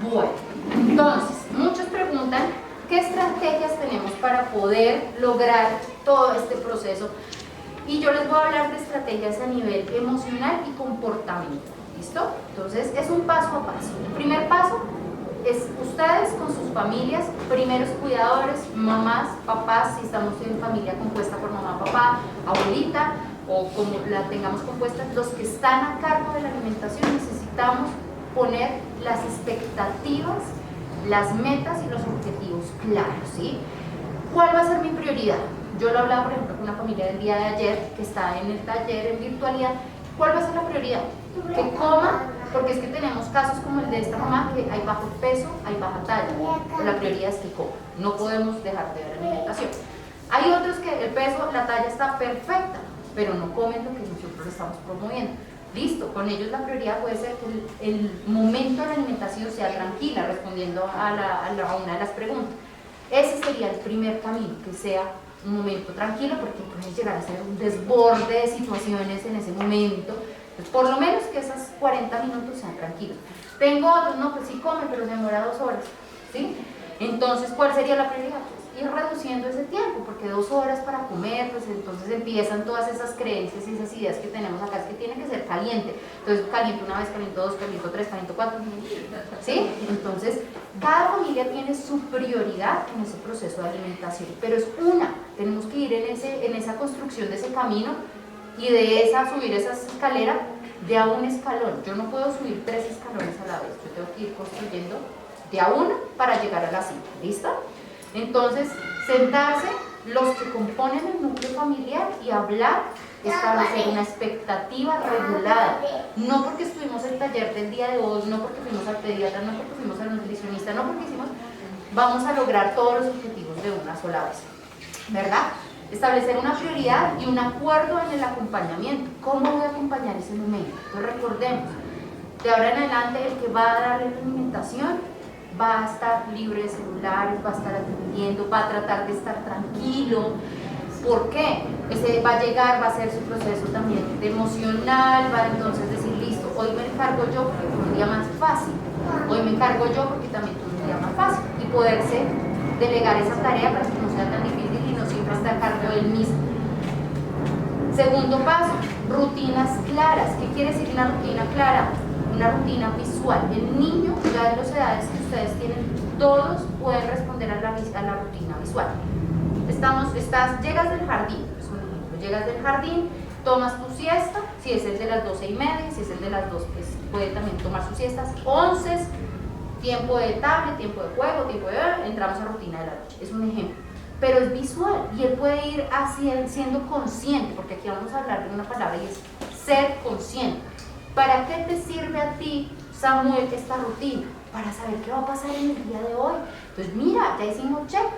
Bueno, entonces, muchos preguntan qué estrategias tenemos para poder lograr todo este proceso, y yo les voy a hablar de estrategias a nivel emocional y comportamental. ¿Listo? Entonces es un paso a paso. El primer paso es ustedes con sus familias, primeros cuidadores, mamás, papás, si estamos en familia compuesta por mamá, papá, abuelita o como la tengamos compuesta, los que están a cargo de la alimentación, necesitamos poner las expectativas, las metas y los objetivos claros, ¿sí? ¿Cuál va a ser mi prioridad? Yo lo hablaba, por ejemplo, con una familia del día de ayer que está en el taller en virtualidad. ¿Cuál va a ser la prioridad? Que coma, porque es que tenemos casos como el de esta mamá, que hay bajo peso, hay baja talla, pero la prioridad es que coma, no podemos dejar de ver alimentación. Hay otros que el peso, la talla está perfecta, pero no comen lo que nosotros estamos promoviendo. listo, con ellos la prioridad puede ser que el momento de la alimentación sea tranquila, respondiendo a una de las preguntas. Ese sería el primer camino, que sea un momento tranquilo, porque puede llegar a ser un desborde de situaciones en ese momento. Pues por lo menos que esas 40 minutos sean tranquilos. Tengo otros, no, pues sí come, pero se demora 2 horas, ¿sí? Entonces, ¿cuál sería la prioridad? Pues ir reduciendo ese tiempo, porque 2 horas para comer, pues entonces empiezan todas esas creencias y esas ideas que tenemos acá, es que tiene que ser caliente. Entonces, caliento una vez, caliento 2, caliento 3, caliento 4, ¿sí? Entonces, cada familia tiene su prioridad en ese proceso de alimentación, pero es una, tenemos que ir en esa construcción de ese camino y de subir esas escaleras de a un escalón. Yo no puedo subir 3 escalones a la vez, yo tengo que ir construyendo de a uno para llegar a la cima, ¿listo? Entonces, sentarse los que componen el núcleo familiar y hablar, establecer una expectativa regulada, no porque estuvimos en el taller del día de hoy, no porque fuimos al pediatra, no porque fuimos al nutricionista, no porque hicimos, vamos a lograr todos los objetivos de una sola vez, ¿verdad? Establecer una prioridad y un acuerdo en el acompañamiento. ¿Cómo voy a acompañar ese momento? Entonces recordemos, de ahora en adelante el que va a darle la alimentación va a estar libre de celulares, va a estar atendiendo, va a tratar de estar tranquilo. ¿Por qué? Ese va a llegar, va a hacer su proceso también de emocional, va a entonces decir, listo, hoy me encargo yo porque fue un día más fácil, hoy me encargo yo porque también tuve un día más fácil, y poderse delegar esa tarea para que no sea tan difícil y no siempre estar a cargo del mismo. Segundo paso, rutinas claras. ¿Qué quiere decir una rutina clara? Una rutina visual. El niño, ya en las edades que ustedes tienen, todos pueden responder a la rutina visual. Llegas del jardín, es un ejemplo, llegas del jardín, tomas tu siesta, si es el de las 12:30, si es el de las 2, pues puede también tomar sus siestas, 11, tiempo de tablet, tiempo de juego, entramos a rutina de la noche, es un ejemplo. Pero es visual y él puede ir siendo consciente, porque aquí vamos a hablar de una palabra y es ser consciente. ¿Para qué te sirve a ti, Samuel, esta rutina? Para saber qué va a pasar en el día de hoy. Entonces mira, ya hicimos check,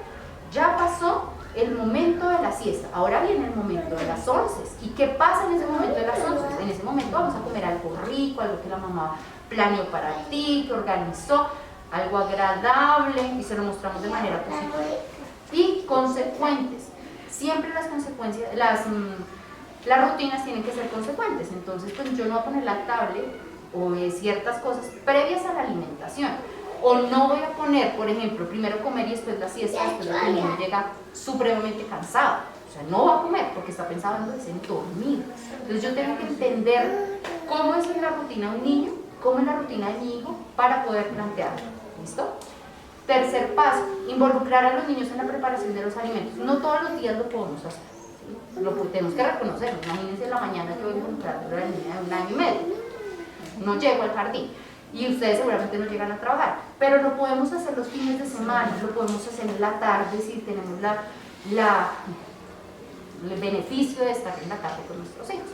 ya pasó el momento de la siesta, ahora viene el momento de las 11. ¿Y qué pasa en ese momento de las 11? En ese momento vamos a comer algo rico, algo que la mamá planeó para ti, que organizó, algo agradable, y se lo mostramos de manera positiva. Y consecuentes. Siempre las consecuencias, las rutinas tienen que ser consecuentes. Entonces, pues yo no voy a poner la tablet o ciertas cosas previas a la alimentación. O no voy a poner, por ejemplo, primero comer y después la siesta, después el niño llega supremamente cansado. O sea, no va a comer porque está pensando en dormir. Entonces yo tengo que entender cómo es la rutina de un niño, cómo es la rutina de mi hijo, para poder plantearlo. ¿Listo? Tercer paso, involucrar a los niños en la preparación de los alimentos. No todos los días lo podemos hacer, ¿sí? Lo tenemos que reconocer. Imagínense en la mañana que voy a involucrar a la niña de 1 año y medio. No llego al jardín y ustedes seguramente no llegan a trabajar, pero lo podemos hacer los fines de semana, lo podemos hacer en la tarde si tenemos el beneficio de estar en la tarde con nuestros hijos.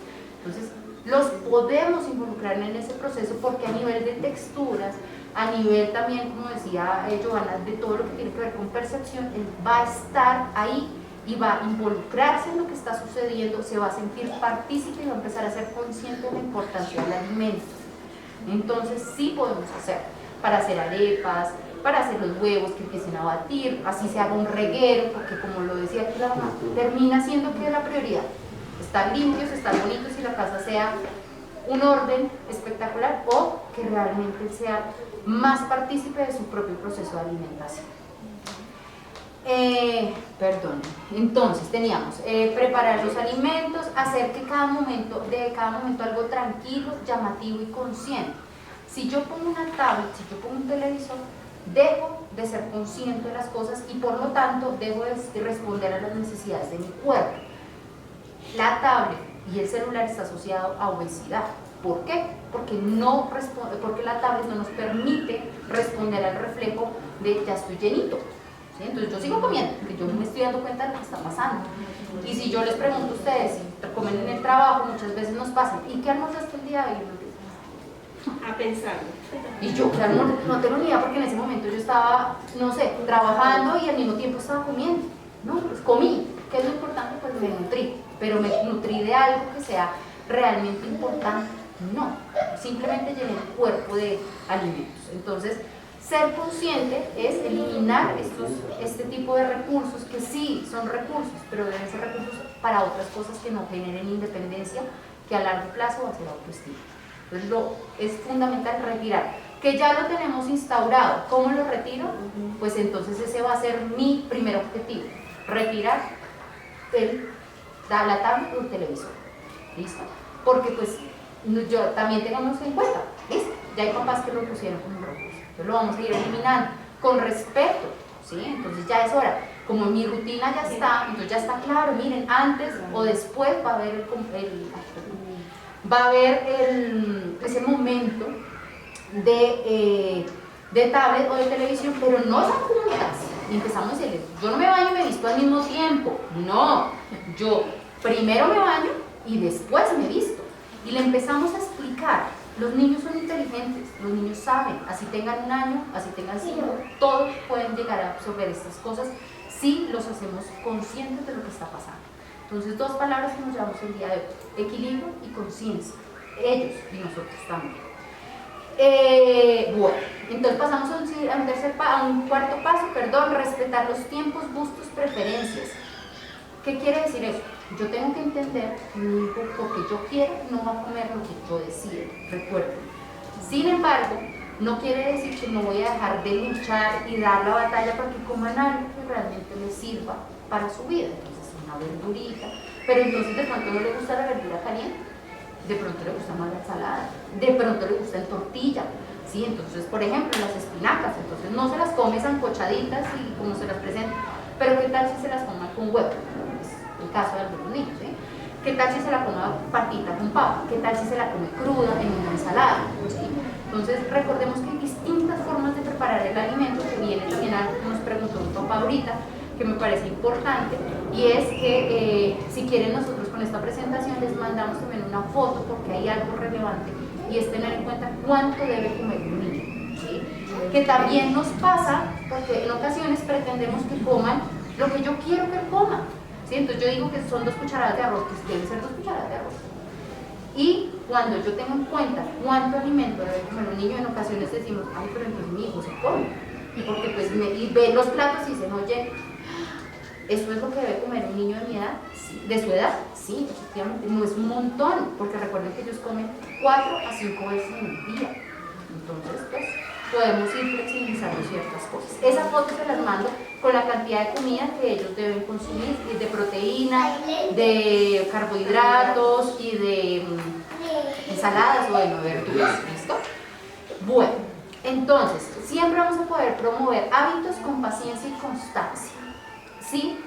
Entonces, los podemos involucrar en ese proceso porque a nivel de texturas, a nivel también, como decía Johanna, de todo lo que tiene que ver con percepción, él va a estar ahí y va a involucrarse en lo que está sucediendo, se va a sentir partícipe y va a empezar a ser consciente de la importancia del alimento. Entonces sí podemos hacer, para hacer arepas, para hacer los huevos que empiecen a batir, así se haga un reguero, porque como lo decía aquí la mamá, termina siendo que la prioridad, estar limpios, estar bonitos y la casa sea un orden espectacular, o que realmente sea más partícipe de su propio proceso de alimentación. Entonces teníamos preparar los alimentos, hacer que cada momento algo tranquilo, llamativo y consciente. Si yo pongo una tablet, si yo pongo un televisor, dejo de ser consciente de las cosas y por lo tanto dejo de responder a las necesidades de mi cuerpo. La tablet y el celular está asociado a obesidad. ¿Por qué? Porque la tablet no nos permite responder al reflejo de ya estoy llenito. ¿Sí? Entonces yo sigo comiendo, porque yo me estoy dando cuenta de lo que está pasando. Y si yo les pregunto a ustedes, si comen en el trabajo, muchas veces nos pasa, ¿y qué almorzaste el día de hoy? A pensar. Y yo, claro, no tengo ni idea porque en ese momento yo estaba, no sé, trabajando y al mismo tiempo estaba comiendo. No, pues comí. ¿Qué es lo importante? Pues me nutrí, pero me nutrí de algo que sea realmente importante. No, simplemente llené el cuerpo de alimentos. Entonces, ser consciente es eliminar este tipo de recursos que sí son recursos, pero deben ser recursos para otras cosas que no generen independencia, que a largo plazo va a ser autoestima. Entonces, es fundamental retirar, que ya lo tenemos instaurado. ¿Cómo lo retiro? Pues entonces ese va a ser mi primer objetivo, retirar la tablet o el televisor. ¿Listo? Porque pues yo también tengamos en cuenta, ¿listo? Ya hay papás que lo pusieron como un recurso, entonces lo vamos a ir eliminando con respeto, ¿sí? Entonces ya es hora, como mi rutina ya está, entonces ya está claro, miren, antes o después va a haber ese momento de tablet o de televisión, pero no son juntas. Y empezamos a decirles, yo no me baño y me visto al mismo tiempo. No, yo primero me baño y después me visto. Y le empezamos a explicar, los niños son inteligentes, los niños saben, así tengan 1 año, así tengan 5, todos pueden llegar a absorber estas cosas si los hacemos conscientes de lo que está pasando. Entonces, 2 palabras que nos llevamos el día de hoy: equilibrio y conciencia, ellos y nosotros también. Bueno, entonces pasamos a un cuarto paso, respetar los tiempos, gustos, preferencias. ¿Qué quiere decir eso? Yo tengo que entender, mi hijo, porque yo quiero, no va a comer lo que yo decido, recuerden. Sin embargo, no quiere decir que no voy a dejar de luchar y dar la batalla para que coman algo que realmente le sirva para su vida. Entonces, una verdurita, pero entonces de pronto no le gusta la verdura caliente, de pronto le gusta más la ensalada, de pronto le gusta en tortilla, ¿sí? Entonces, por ejemplo, las espinacas, entonces no se las come zancochaditas y como se las presenta, pero ¿qué tal si se las coman con huevo? Es el caso de algunos niños, ¿sí? ¿Qué tal si se la come partita con papa? ¿Qué tal si se la come cruda en una ensalada? ¿Sí? Entonces, recordemos que hay distintas formas de preparar el alimento, que viene también algo que nos preguntó un papá ahorita, que me parece importante, y es que si quieren nosotros con esta presentación les mandamos también una foto, porque hay algo relevante, y es tener en cuenta cuánto debe comer un niño, ¿sí? Que también nos pasa, porque en ocasiones pretendemos que coman lo que yo quiero que coman, ¿sí? Entonces yo digo que son 2 cucharadas de arroz, que deben ser 2 cucharadas de arroz, y cuando yo tengo en cuenta cuánto alimento debe comer un niño, en ocasiones decimos, ay, pero entonces mi hijo se come, y porque pues y ve los platos y dicen, oye, ¿eso es lo que debe comer un niño de mi edad? Sí. ¿De su edad? Sí, efectivamente, no es un montón, porque recuerden que ellos comen 4 a 5 veces en el día. Entonces, pues, podemos ir flexibilizando ciertas cosas. Esa foto se las mando con la cantidad de comida que ellos deben consumir, de proteína, de carbohidratos y de ensaladas o de verduras, ¿listo? Bueno, entonces, siempre vamos a poder promover hábitos con paciencia y constancia. Sí,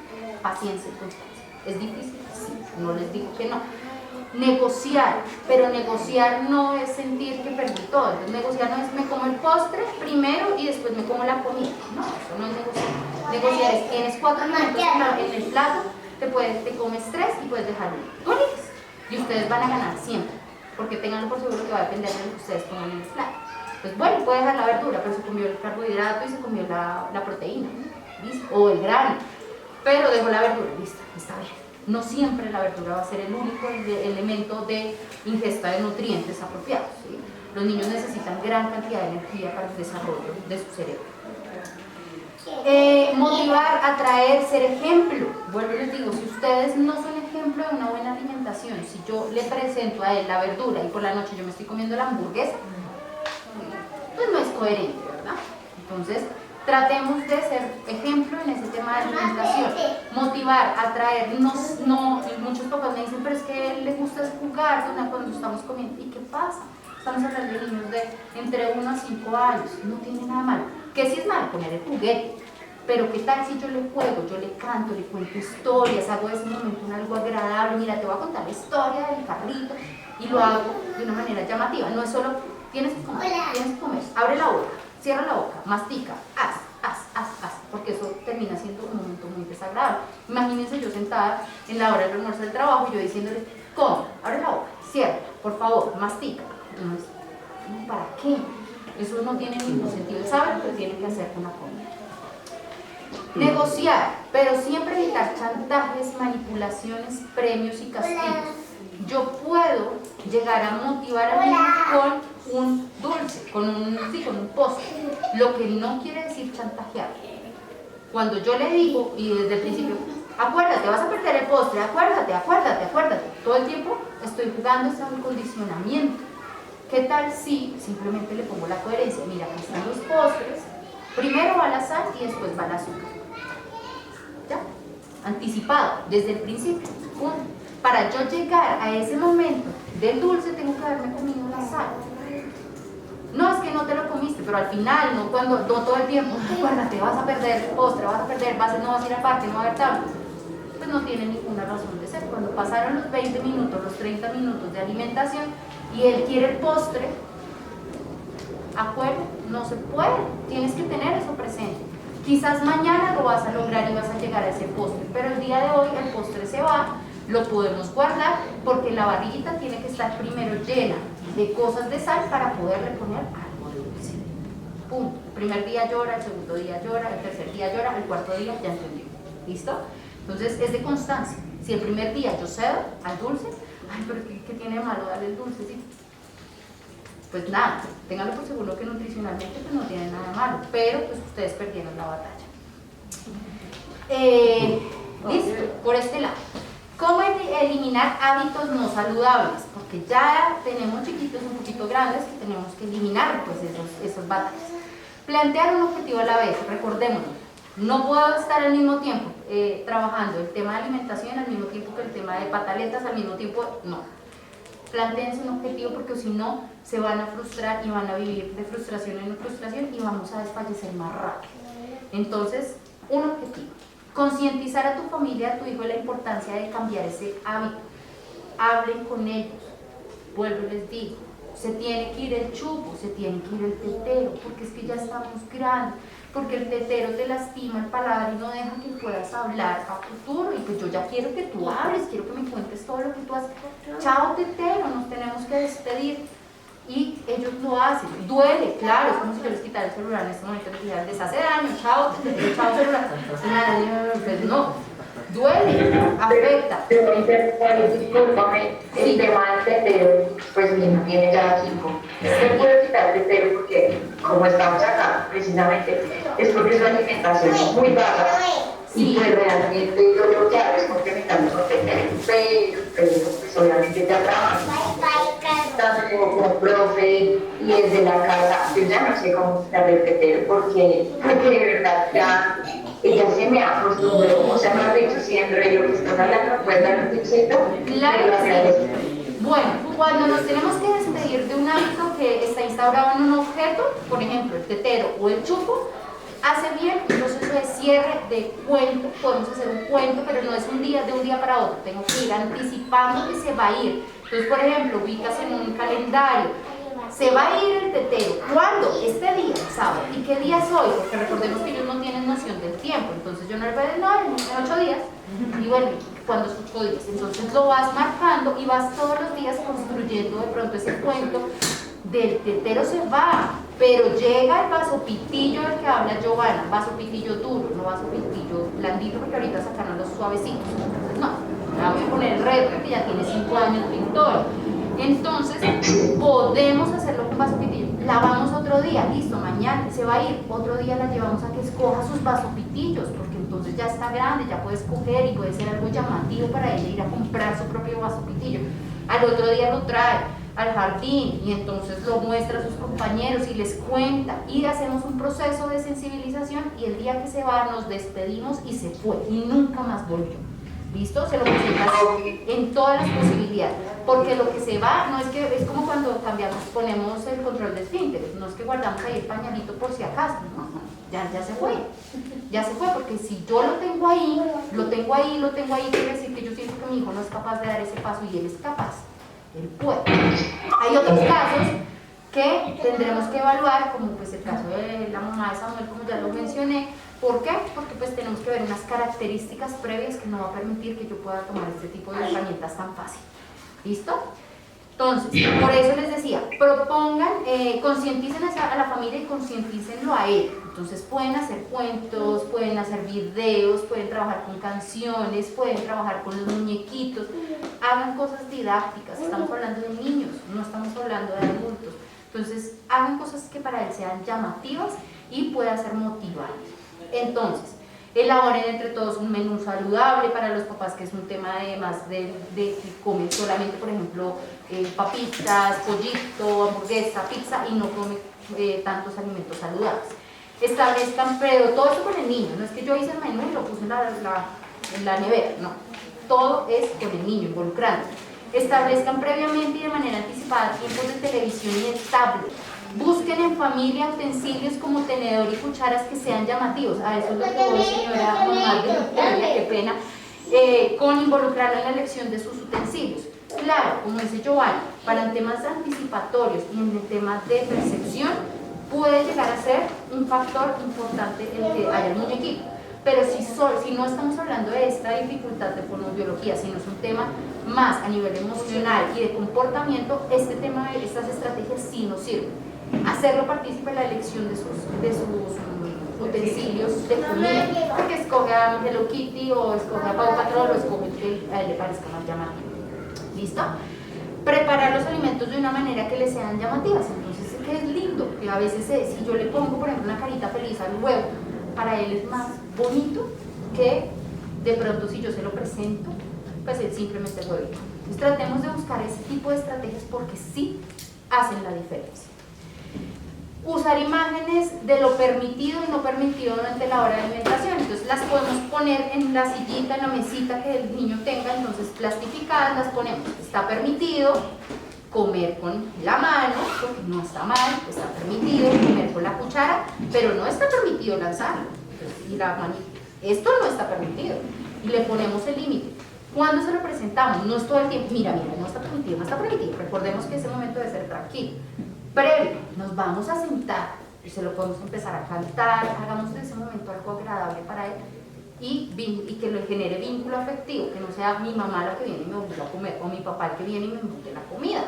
paciencia y constancia. ¿Es difícil? Sí, no les digo que no. Negociar, pero negociar no es sentir que perdí todo. Entonces, negociar no es me como el postre primero y después me como la comida. No, eso no es negociar. Negociar es tienes 4 alimentos en el plato, te comes 3 y puedes dejar 1. Tú eliges. Y ustedes van a ganar siempre, porque tenganlo por seguro que va a depender de lo que ustedes pongan en el plato. Pues bueno, puede dejar la verdura, pero se comió el carbohidrato y se comió la proteína, ¿listo? O el grano. Pero dejo la verdura, listo, está bien. No siempre la verdura va a ser el único elemento de ingesta de nutrientes apropiados, ¿sí? Los niños necesitan gran cantidad de energía para el desarrollo de su cerebro. Motivar, atraer, ser ejemplo. Vuelvo y les digo, si ustedes no son ejemplo de una buena alimentación, si yo le presento a él la verdura y por la noche yo me estoy comiendo la hamburguesa, pues no es coherente, ¿verdad? Entonces, tratemos de ser ejemplo en ese tema de alimentación. Motivar, atraer, muchos papás me dicen, pero es que a él le gusta jugar cuando estamos comiendo. ¿Y qué pasa? Estamos hablando de niños de entre 1 a 5 años, no tiene nada malo. ¿Qué si es malo? Poner el juguete. Pero ¿qué tal si yo le juego, yo le canto, le cuento historias, hago de ese momento algo agradable? Mira, te voy a contar la historia del carrito, y lo hago de una manera llamativa. No es solo, tienes que comer, abre la boca, cierra la boca, mastica, haz, porque eso termina siendo un momento muy desagradable. Imagínense yo sentada en la hora del almuerzo del trabajo y yo diciéndole, come, abre la boca, cierra, por favor, mastica. No, ¿para qué? Eso no tiene ningún sentido. Saben lo que tienen que hacer con la comida. Negociar, pero siempre evitar chantajes, manipulaciones, premios y castigos. yo puedo llegar a motivar a mi hijo con un dulce, con un postre, lo que no quiere decir chantajear. Cuando yo le digo, y desde el principio, acuérdate, vas a perder el postre, acuérdate, todo el tiempo estoy jugando ese condicionamiento. ¿Qué tal si simplemente le pongo la coherencia? Mira, aquí están los postres, primero va la sal y después va el azúcar. ¿Ya? Anticipado, desde el principio. Para yo llegar a ese momento del dulce tengo que haberme comido la sal. No es que no te lo comiste, pero al final, no todo el tiempo, acuérdate, vas a perder el postre, vas a perder, no vas a ir al parque, no va a haber tabla. Pues no tiene ninguna razón de ser. Cuando pasaron los 20 minutos, los 30 minutos de alimentación y él quiere el postre, acuerdo, no se puede, tienes que tener eso presente. Quizás mañana lo vas a lograr y vas a llegar a ese postre, pero el día de hoy el postre se va, lo podemos guardar porque la barriguita tiene que estar primero llena de cosas de sal para poderle poner algo de dulce. Punto. El primer día llora, el segundo día llora, el tercer día llora, el cuarto día ya entendió. ¿Listo? Entonces es de constancia. Si el primer día yo cedo al dulce, ay, pero ¿qué tiene de malo darle el dulce? ¿Sí? Pues nada, ténganlo por seguro que nutricionalmente pues no tiene nada de malo, pero pues ustedes perdieron la batalla. Listo, por este lado. ¿Cómo eliminar hábitos no saludables? Porque ya tenemos chiquitos un poquito grandes que tenemos que eliminar pues esos batallas. Plantear un objetivo a la vez, recordémonos, no puedo estar al mismo tiempo trabajando el tema de alimentación al mismo tiempo que el tema de pataletas, al mismo tiempo, no. Plantéense un objetivo porque si no se van a frustrar y van a vivir de frustración en frustración y vamos a desfallecer más rápido. Entonces, un objetivo. Concientizar a tu familia, a tu hijo, de la importancia de cambiar ese hábito. Hablen con ellos. Vuelvo y les digo, se tiene que ir el chupo, se tiene que ir el tetero, porque es que ya estamos grandes, porque el tetero te lastima el paladar y no deja que puedas hablar a futuro. Y pues yo ya quiero que tú hables, quiero que me cuentes todo lo que tú haces. Chao tetero, nos tenemos que despedir. Y ellos lo hacen, duele, claro, es como si yo les quitara el celular en este momento, les dijera, les hace daño, chao celular, pues no, duele, afecta. Discúlpame, el tema del tetero, pues mi hijo tiene ya 5. No puedo quitar el tetero porque, como estamos acá, precisamente, es porque su alimentación es muy baja. Y pues realmente yo lo que hago es complementarlo con tetero, pero pues obviamente ya trabajo tanto como profe y desde la casa, yo ya no sé cómo quitar el tetero porque de verdad ya ella se me acostumbró, o sea, me ha dicho siempre lo que estás hablando, ¿puedes dar un tipcito? Claro que sí. Bueno, cuando nos tenemos que despedir de un hábito que está instaurado en un objeto, por ejemplo, el tetero o el chupo, hace bien un proceso de cierre, de cuento, podemos hacer un cuento, pero no es de un día para otro, tengo que ir anticipando que se va a ir. Entonces, por ejemplo, ubicas en un calendario, se va a ir el tetero, ¿cuándo? Este día, sábado. ¿Y qué día es hoy? Porque recordemos que ellos no tienen noción del tiempo, entonces yo no les voy a decir, no, en 8 días, y bueno, ¿cuándo es 8 días? Entonces lo vas marcando y vas todos los días construyendo de pronto ese cuento del tetero se va, pero llega el vaso pitillo del que habla Giovanna, vaso pitillo duro, no vaso pitillo blandito, porque ahorita sacaron los suavecitos, entonces no, me voy a poner el reto que ya tiene 5 años Victoria. Entonces podemos hacerlo con vaso pitillo, la vamos otro día, listo, mañana se va a ir, otro día la llevamos a que escoja sus vasos pitillos, porque entonces ya está grande, ya puede escoger y puede ser algo llamativo para ella ir a comprar su propio vaso pitillo. Al otro día lo trae al jardín y entonces lo muestra a sus compañeros y les cuenta y hacemos un proceso de sensibilización y el día que se va nos despedimos y se fue y nunca más volvió. ¿Listo? Se lo presentas en todas las posibilidades, porque lo que se va no es que, es como cuando cambiamos, ponemos el control de esfínteres, no es que guardamos ahí el pañalito por si acaso, no, ya se fue, porque si yo lo tengo ahí, quiere decir que yo siento que mi hijo no es capaz de dar ese paso y él es capaz, él puede. Hay otros casos que tendremos que evaluar, como pues el caso de la mamá de Samuel, como ya lo mencioné. ¿Por qué? Porque pues tenemos que ver unas características previas que no va a permitir que yo pueda tomar este tipo de herramientas tan fácil. ¿Listo? Entonces, por eso les decía, propongan, concienticen a la familia y concientícenlo a él. Entonces pueden hacer cuentos, pueden hacer videos, pueden trabajar con canciones, pueden trabajar con los muñequitos, hagan cosas didácticas. Estamos hablando de niños, no estamos hablando de adultos. Entonces, hagan cosas que para él sean llamativas y pueda ser motivantes. Entonces, elaboren entre todos un menú saludable para los papás, que es un tema además de que comen solamente, por ejemplo, papitas, pollito, hamburguesa, pizza y no comen tantos alimentos saludables. Establezcan, pero todo eso con el niño, no es que yo hice el menú y lo puse en la nevera, no, todo es con el niño, involucrando. Establezcan previamente y de manera anticipada tiempos de televisión y de tablet. Busquen en familia utensilios como tenedor y cucharas que sean llamativos. A eso es lo que voy, señora mamá de Victoria, qué pena, con involucrarlo en la elección de sus utensilios. Claro, como dice Giovanni, para temas anticipatorios y en el tema de percepción, puede llegar a ser un factor importante el que haya el muñequito. Pero si no estamos hablando de esta dificultad de fonoaudiología, sino es un tema más a nivel emocional y de comportamiento, este tema de estas estrategias sí nos sirven. Hacerlo partícipe en la elección de sus utensilios de comida, porque escoge a Hello Kitty o escoge a Pau Patrol o escoge el que a él le parezca más llamativo. ¿Listo? Preparar los alimentos de una manera que le sean llamativas. Entonces, que es lindo, que a veces si yo le pongo, por ejemplo, una carita feliz al huevo, para él es más bonito que de pronto si yo se lo presento, pues él simplemente es huevito. Entonces, tratemos de buscar ese tipo de estrategias porque sí hacen la diferencia. Usar imágenes de lo permitido y no permitido durante la hora de alimentación. Entonces las podemos poner en la sillita, en la mesita que el niño tenga, entonces plastificadas, las ponemos. Está permitido comer con la mano, porque no está mal, está permitido comer con la cuchara, pero no está permitido lanzarlo. Entonces, y la mano, esto no está permitido. Y le ponemos el límite. ¿Cuándo se lo presentamos? No es todo el tiempo, mira, no está permitido, no está permitido. Recordemos que ese momento debe ser tranquilo. Previo, nos vamos a sentar y se lo podemos empezar a cantar, hagamos de ese momento algo agradable para él y que le genere vínculo afectivo, que no sea mi mamá la que viene y me obliga a comer o mi papá el que viene y me mete la comida,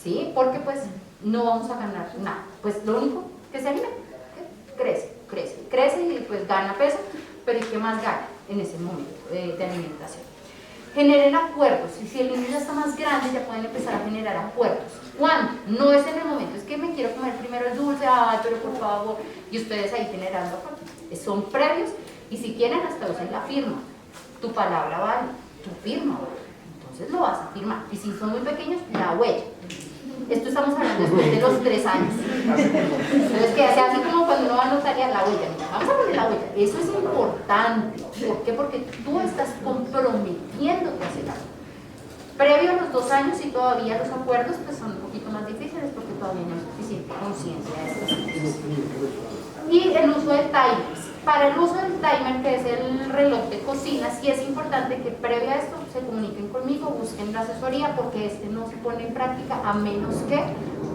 ¿sí? Porque pues no vamos a ganar nada, pues lo único que se anima, crece y pues gana peso, pero ¿y qué más gana en ese momento de alimentación? Generen acuerdos, y si el niño ya está más grande ya pueden empezar a generar acuerdos. ¿Cuándo? No es en el momento, es que me quiero comer primero el dulce, ay, pero por favor, y ustedes ahí generando acuerdos. Son previos, y si quieren hasta usen la firma. Tu palabra vale, tu firma vale. Entonces lo vas a firmar, y si son muy pequeños, la huella. Esto estamos hablando después de los 3 años. Entonces que hace así como cuando uno va a notar la huella. Vamos a poner la huella. Eso es importante. ¿Por qué? Porque tú estás comprometiéndote a hacer algo. Previo a los 2 años y todavía los acuerdos pues son un poquito más difíciles porque todavía no hay suficiente conciencia de estas cosas. Y el uso de timers. Para el uso del timer, que es el reloj de cocina, sí es importante que previo a esto se comuniquen conmigo, busquen la asesoría, porque este no se pone en práctica a menos que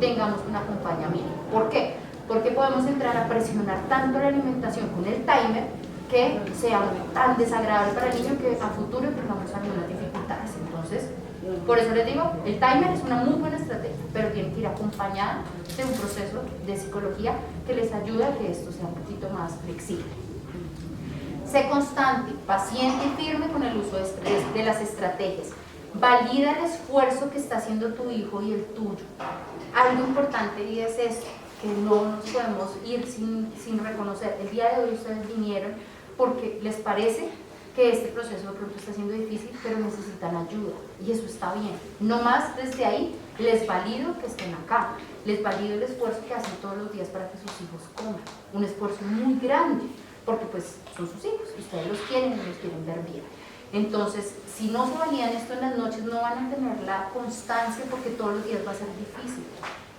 tengamos un acompañamiento. ¿Por qué? Porque podemos entrar a presionar tanto la alimentación con el timer que sea tan desagradable para el niño que a futuro tengamos algunas dificultades. Entonces, por eso les digo, el timer es una muy buena estrategia, pero tiene que ir acompañada de un proceso de psicología que les ayude a que esto sea un poquito más flexible. Sé constante, paciente y firme con el uso de las estrategias. Valida el esfuerzo que está haciendo tu hijo y el tuyo. Algo importante y es esto, que no nos podemos ir sin reconocer. El día de hoy ustedes vinieron porque les parece que este proceso de pronto está siendo difícil, pero necesitan ayuda, y eso está bien. No más desde ahí, les valido que estén acá, les valido el esfuerzo que hacen todos los días para que sus hijos coman, un esfuerzo muy grande, porque pues son sus hijos, ustedes los quieren y los quieren ver bien. Entonces, si no se validan esto en las noches, no van a tener la constancia, porque todos los días va a ser difícil,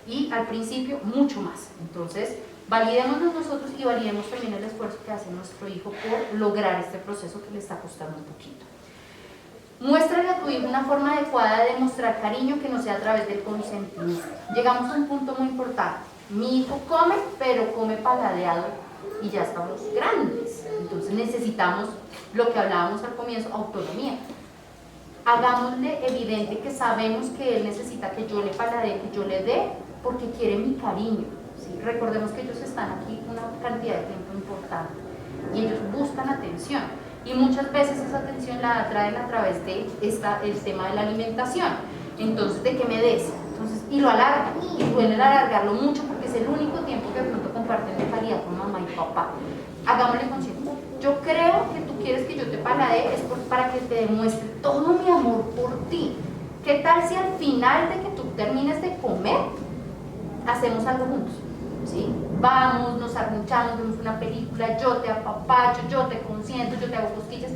y al principio mucho más. Entonces, validémonos nosotros y validemos también el esfuerzo que hace nuestro hijo por lograr este proceso que le está costando un poquito. Muéstrale a tu hijo una forma adecuada de demostrar cariño que no sea a través del consentimiento. Llegamos a un punto muy importante. Mi hijo come, pero come paladeado y ya estamos grandes. Entonces necesitamos lo que hablábamos al comienzo, autonomía. hagámosle evidente que sabemos que él necesita que yo le paladee, que yo le dé, porque quiere mi cariño, ¿sí? Recordemos que ellos están aquí una cantidad de tiempo importante y ellos buscan atención, y muchas veces esa atención la traen a través de el tema de la alimentación. Entonces, de que me des, entonces, y lo alargan, y pueden alargarlo mucho porque es el único tiempo que de pronto comparten de calidad con mamá y papá. Hagámosle consciente. Yo creo que tú quieres que yo te paladee es para que te demuestre todo mi amor por ti. ¿Qué tal si al final de que tú termines de comer, hacemos algo juntos? ¿Sí? Vamos, nos arrunchamos, vemos una película, yo te apapacho, yo te consiento, yo te hago cosquillas,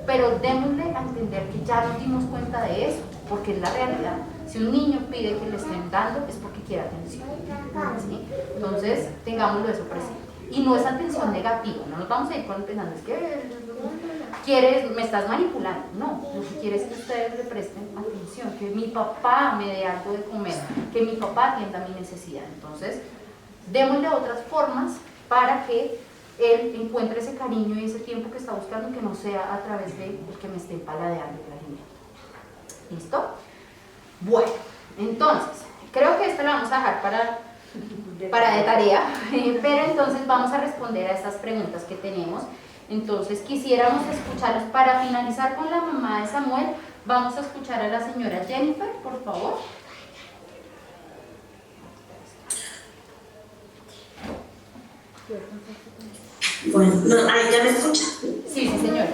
pero démosle a entender que ya nos dimos cuenta de eso, porque es la realidad. Si un niño pide que le estén dando, es porque quiere atención, ¿sí? Entonces, tengámoslo eso presente. Y no es atención negativa, no nos vamos a ir pensando, es que quieres, me estás manipulando. No, lo que quiero es que ustedes le presten atención, que mi papá me dé algo de comer, que mi papá atienda mi necesidad. Entonces, démosle otras formas para que él encuentre ese cariño y ese tiempo que está buscando, que no sea a través de el que me esté paladeando el alimento. ¿Listo? Bueno, entonces, creo que esto lo vamos a dejar para de tarea, pero entonces vamos a responder a estas preguntas que tenemos. Entonces quisiéramos escucharlos. Para finalizar con la mamá de Samuel, vamos a escuchar a la señora Jennifer, por favor. Bueno, ¿ahí ya me escucha? Sí, señora.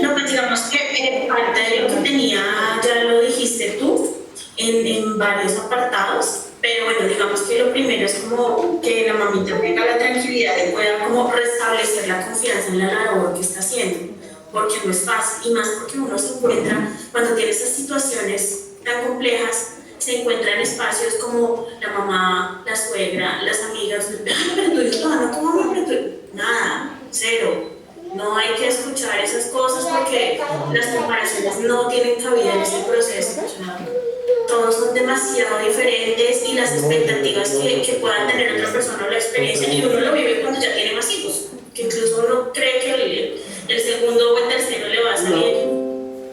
No, pues digamos que parte de lo que tenía ya lo dijiste tú en varios apartados, pero bueno, digamos que lo primero es como que la mamita tenga la tranquilidad y pueda como restablecer la confianza en la labor que está haciendo, porque no es fácil, y más porque uno se encuentra, cuando tiene esas situaciones tan complejas, se encuentra en espacios como la mamá, la suegra, las amigas, pero tú eres no, ¿cómo? Nada, cero. No hay que escuchar esas cosas porque las comparaciones no tienen cabida en ese proceso. O sea, todos son demasiado diferentes y las expectativas que puedan tener otra persona o la experiencia, y uno lo vive cuando ya tiene más hijos, que incluso uno cree que el segundo o el tercero le va a salir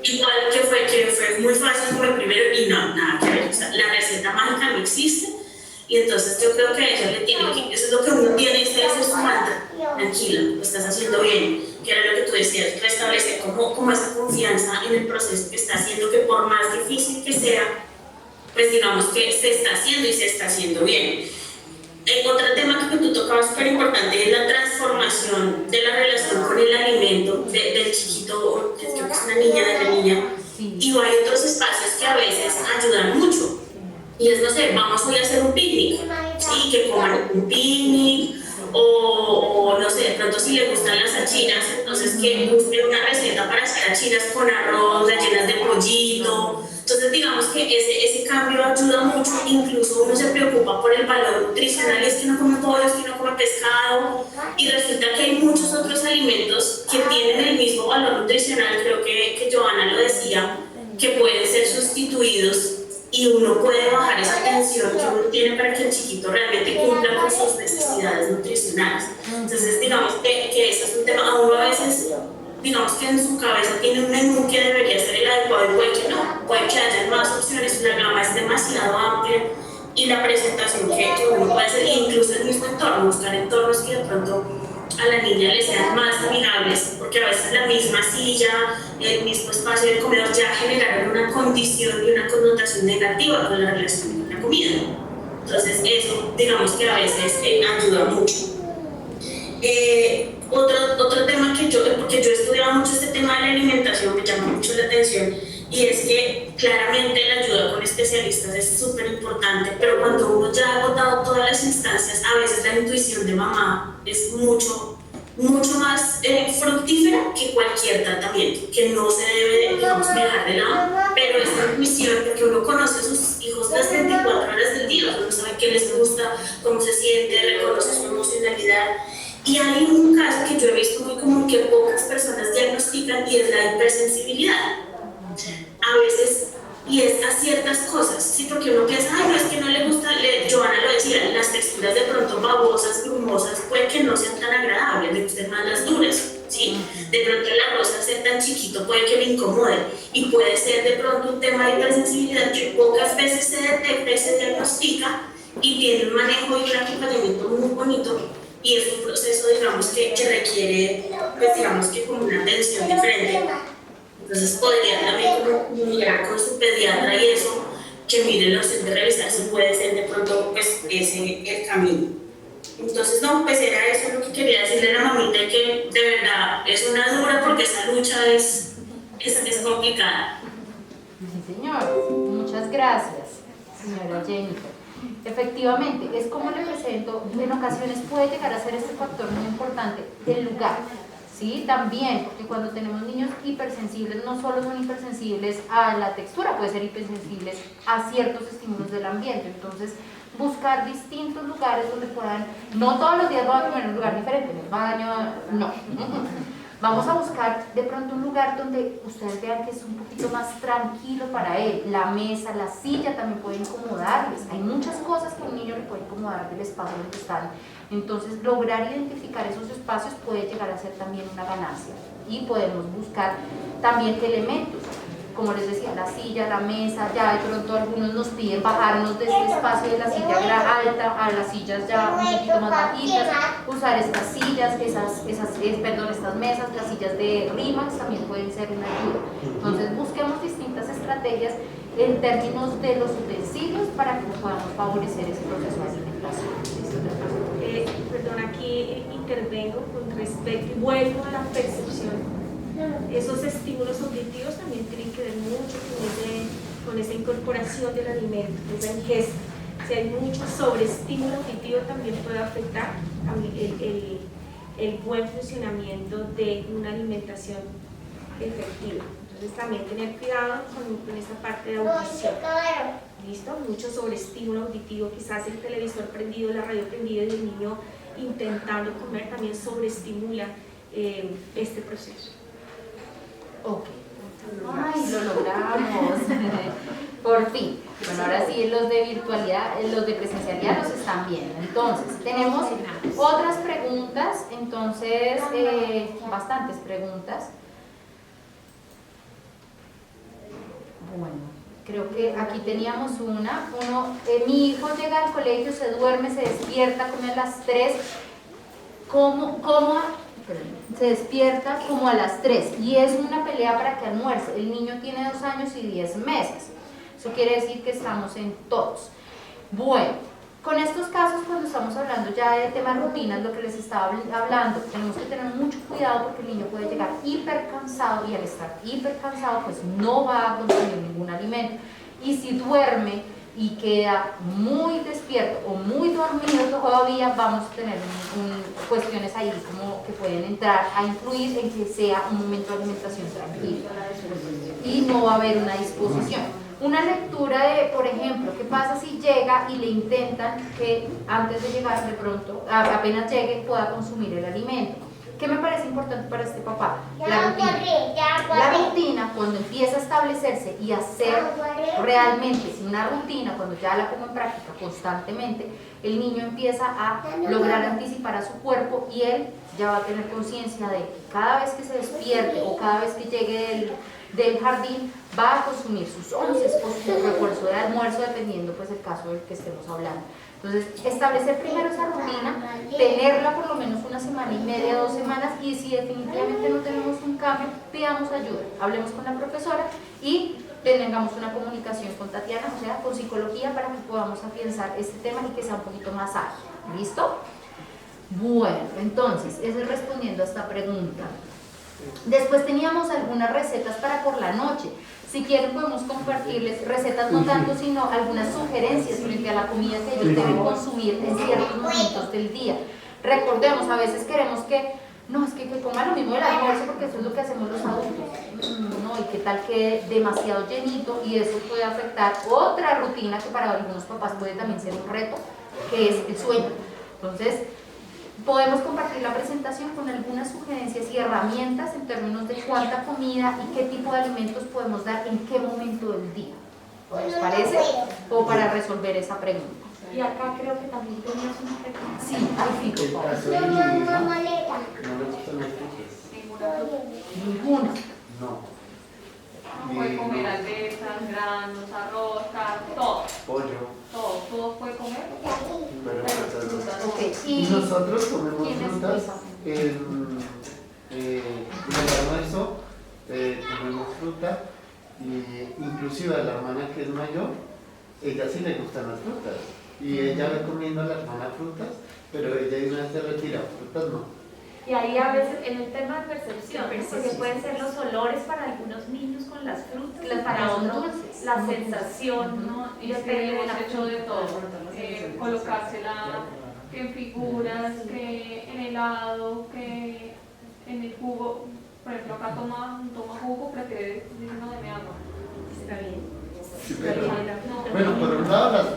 igual que fue muy fácil como el primero, y no, nada que ver. O sea, la receta mágica no existe, y entonces yo creo que a ella le tiene que, eso es lo que uno tiene, ese es su mantra: tranquila, lo estás haciendo bien, que era lo que tú decías, restablecer como esa confianza en el proceso que está haciendo, que por más difícil que sea, pues digamos que se está haciendo y se está haciendo bien. Otro tema que tú tocabas súper importante es la transformación de la relación con el alimento del chiquito, creo que es una niña, de la niña, y hay otros espacios que a veces ayudan mucho, y es, no sé, vamos hoy a hacer un picnic, ¿sí? Que coman un picnic, o no sé, de pronto si le gustan las achiras, entonces que busquen una receta para hacer achiras con arroz, rellenas de pollito. Entonces digamos que ese cambio ayuda mucho, incluso uno se preocupa por el valor nutricional, es que no come pollo, es que no come pescado, y resulta que hay muchos otros alimentos que tienen el mismo valor nutricional, creo que Johanna lo decía, que pueden ser sustituidos, y uno puede bajar esa tensión que uno tiene para que el chiquito realmente cumpla con sus necesidades nutricionales. Entonces digamos que ese es un tema, a uno a veces, digamos que en su cabeza tiene un menú que debería ser el adecuado, y puede que no, puede que haya más opciones, la gama es demasiado amplia, y la presentación que uno puede hacer, incluso el mismo entorno, buscar entornos que de pronto a la niña le sean más amigables, porque a veces la misma silla, el mismo espacio del comedor ya generaron una condición y una connotación negativa con la relación con la comida. Entonces eso, digamos que a veces ayuda mucho. Otro tema porque yo he estudiado mucho este tema de la alimentación, me llama mucho la atención, y es que claramente la ayuda con especialistas es súper importante, pero cuando uno ya ha agotado todas las instancias, a veces la intuición de mamá es mucho más fructífera que cualquier tratamiento, que no se debe, digamos, dejar de lado, pero esta intuición, porque uno conoce a sus hijos las 24 horas del día, uno sabe qué les gusta, cómo se siente, reconoce su emocionalidad. Y hay un caso que yo he visto muy común que pocas personas diagnostican, y es la hipersensibilidad. A veces, y es a ciertas cosas, ¿sí? Porque uno piensa, ay, no, es que no le gusta, Johanna lo decía, las texturas de pronto babosas, grumosas, puede que no sean tan agradables, le gusten más las duras, ¿sí? De pronto el arroz al ser tan chiquito puede que le incomode y puede ser de pronto un tema de hipersensibilidad que pocas veces se detecta y se diagnostica y tiene un manejo y un acompañamiento muy bonito y es un proceso, digamos, que requiere, pues digamos que como una atención diferente. Entonces podría también como mirar con su pediatra y eso, que mire la opción de revisar si puede ser de pronto pues ese el camino. Entonces no, pues era eso lo que quería decirle a la mamita, que de verdad es una dura porque esa lucha es complicada. Sí, señor. Muchas gracias, señora Jennifer. Efectivamente, es como le presento, en ocasiones puede llegar a ser este factor muy importante, el lugar. Sí, también, porque cuando tenemos niños hipersensibles, no solo son hipersensibles a la textura, puede ser hipersensibles a ciertos estímulos del ambiente. Entonces, buscar distintos lugares donde puedan, no todos los días van a comer en un lugar diferente, en el baño, no. Vamos a buscar de pronto un lugar donde ustedes vean que es un poquito más tranquilo para él. La mesa, la silla también puede incomodarles. Hay muchas cosas que a un niño le puede incomodar del espacio en el que están. Entonces, lograr identificar esos espacios puede llegar a ser también una ganancia. Y podemos buscar también elementos, como les decía, la silla, la mesa. Ya de pronto algunos nos piden bajarnos de este espacio de la silla alta a las sillas ya un poquito más bajitas, usar estas sillas, estas mesas, las sillas de RIMAX también pueden ser una ayuda. Entonces busquemos distintas estrategias en términos de los utensilios para que podamos favorecer ese proceso de alimentación. Perdón, aquí intervengo con respecto y vuelvo a la percepción. Esos estímulos auditivos también tienen que ver mucho con esa incorporación del alimento, esa ingesta. Si hay mucho sobreestímulo auditivo también puede afectar el buen funcionamiento de una alimentación efectiva. Entonces también tener cuidado con esa parte de audición. ¿Listo? Mucho sobreestímulo auditivo, quizás el televisor prendido, la radio prendida y el niño intentando comer también sobreestimula este proceso. Ok. Ay, lo logramos. Por fin. Bueno, ahora sí, los de virtualidad, los de presencialidad los están viendo. Entonces, tenemos otras preguntas. Entonces, bastantes preguntas. Bueno, creo que aquí teníamos una. Mi hijo llega al colegio, se duerme, se despierta, come a las 3. Se despierta como a las 3 y es una pelea para que almuerce. El niño tiene 2 años y 10 meses. Eso quiere decir que estamos en todos. Bueno, con estos casos, cuando estamos hablando ya de temas rutinas, lo que les estaba hablando, tenemos que tener mucho cuidado porque el niño puede llegar hipercansado y al estar hipercansado pues no va a consumir ningún alimento. Y si duerme y queda muy despierto o muy dormido todavía, vamos a tener cuestiones ahí como que pueden entrar a influir en que sea un momento de alimentación tranquilo y no va a haber una disposición. Una lectura de, por ejemplo, ¿qué pasa si llega y le intentan que antes de llegar de pronto, apenas llegue, pueda consumir el alimento? ¿Qué me parece importante para este papá? La rutina. La rutina, cuando empieza a establecerse y a hacer realmente una rutina, cuando ya la pongo en práctica constantemente, el niño empieza a lograr anticipar a su cuerpo y él ya va a tener conciencia de que cada vez que se despierte o cada vez que llegue del jardín va a consumir sus onces o su refuerzo de almuerzo, dependiendo pues el caso del que estemos hablando. Entonces, establecer primero esa rutina, tenerla por lo menos 1 semana y media, 2 semanas, y si definitivamente no tenemos un cambio, pidamos ayuda, hablemos con la profesora y tengamos una comunicación con Tatiana, o sea, con psicología, para que podamos afianzar este tema y que sea un poquito más ágil. ¿Listo? Bueno, entonces, eso es respondiendo a esta pregunta. Después teníamos algunas recetas para por la noche. Si quieren podemos compartirles recetas, no tanto, sino algunas sugerencias frente a la comida que ellos deben consumir en ciertos momentos del día. Recordemos, a veces queremos que, no, es que coma lo mismo del almuerzo porque eso es lo que hacemos los adultos. No, y qué tal que demasiado llenito, y eso puede afectar otra rutina que para algunos papás puede también ser un reto, que es el sueño. Entonces, podemos compartir la presentación con algunas sugerencias y herramientas en términos de cuánta comida y qué tipo de alimentos podemos dar en qué momento del día. ¿Les parece? O para resolver esa pregunta. Y acá creo que también tenías una pregunta. Sí, ahí fijo. Ninguna. No. Puede comer alberjas, granos, arroz, carne, todo. Pollo. Todo puede comer. Pero frutas no. Okay. Y nosotros comemos frutas en el almuerzo, comemos fruta, y inclusive a la hermana que es mayor, ella sí le gustan las frutas. Y ella ve comiendo a la hermana frutas, pero ella de una vez se retira, frutas no. Y ahí a veces en el tema de percepción, porque pueden ser los olores para algunos niños con las frutas, para otros la sensación, ¿no? Y depende de hemos la hecho de todo, colocársela que en figuras, que en helado, que en el jugo. Por ejemplo, acá toma jugo, prefiere no de agua. Está bien. Sí, pero, bueno, por un lado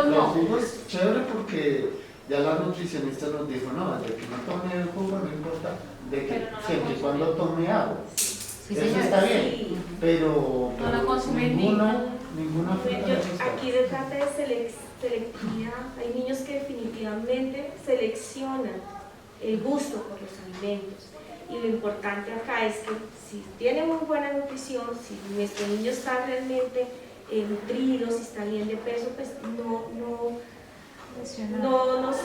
los jugos chévere porque ya la nutricionista nos dijo, no, de que no tome el jugo no importa, de que siempre y cuando tome agua. Sí, eso está bien, sí. Pero no la consumen ninguna fruta. Aquí se trata de selectividad. Hay niños que definitivamente seleccionan el gusto por los alimentos. Y lo importante acá es que si tiene muy buena nutrición, si nuestro niño está realmente nutrido, si está bien de peso, pues no nos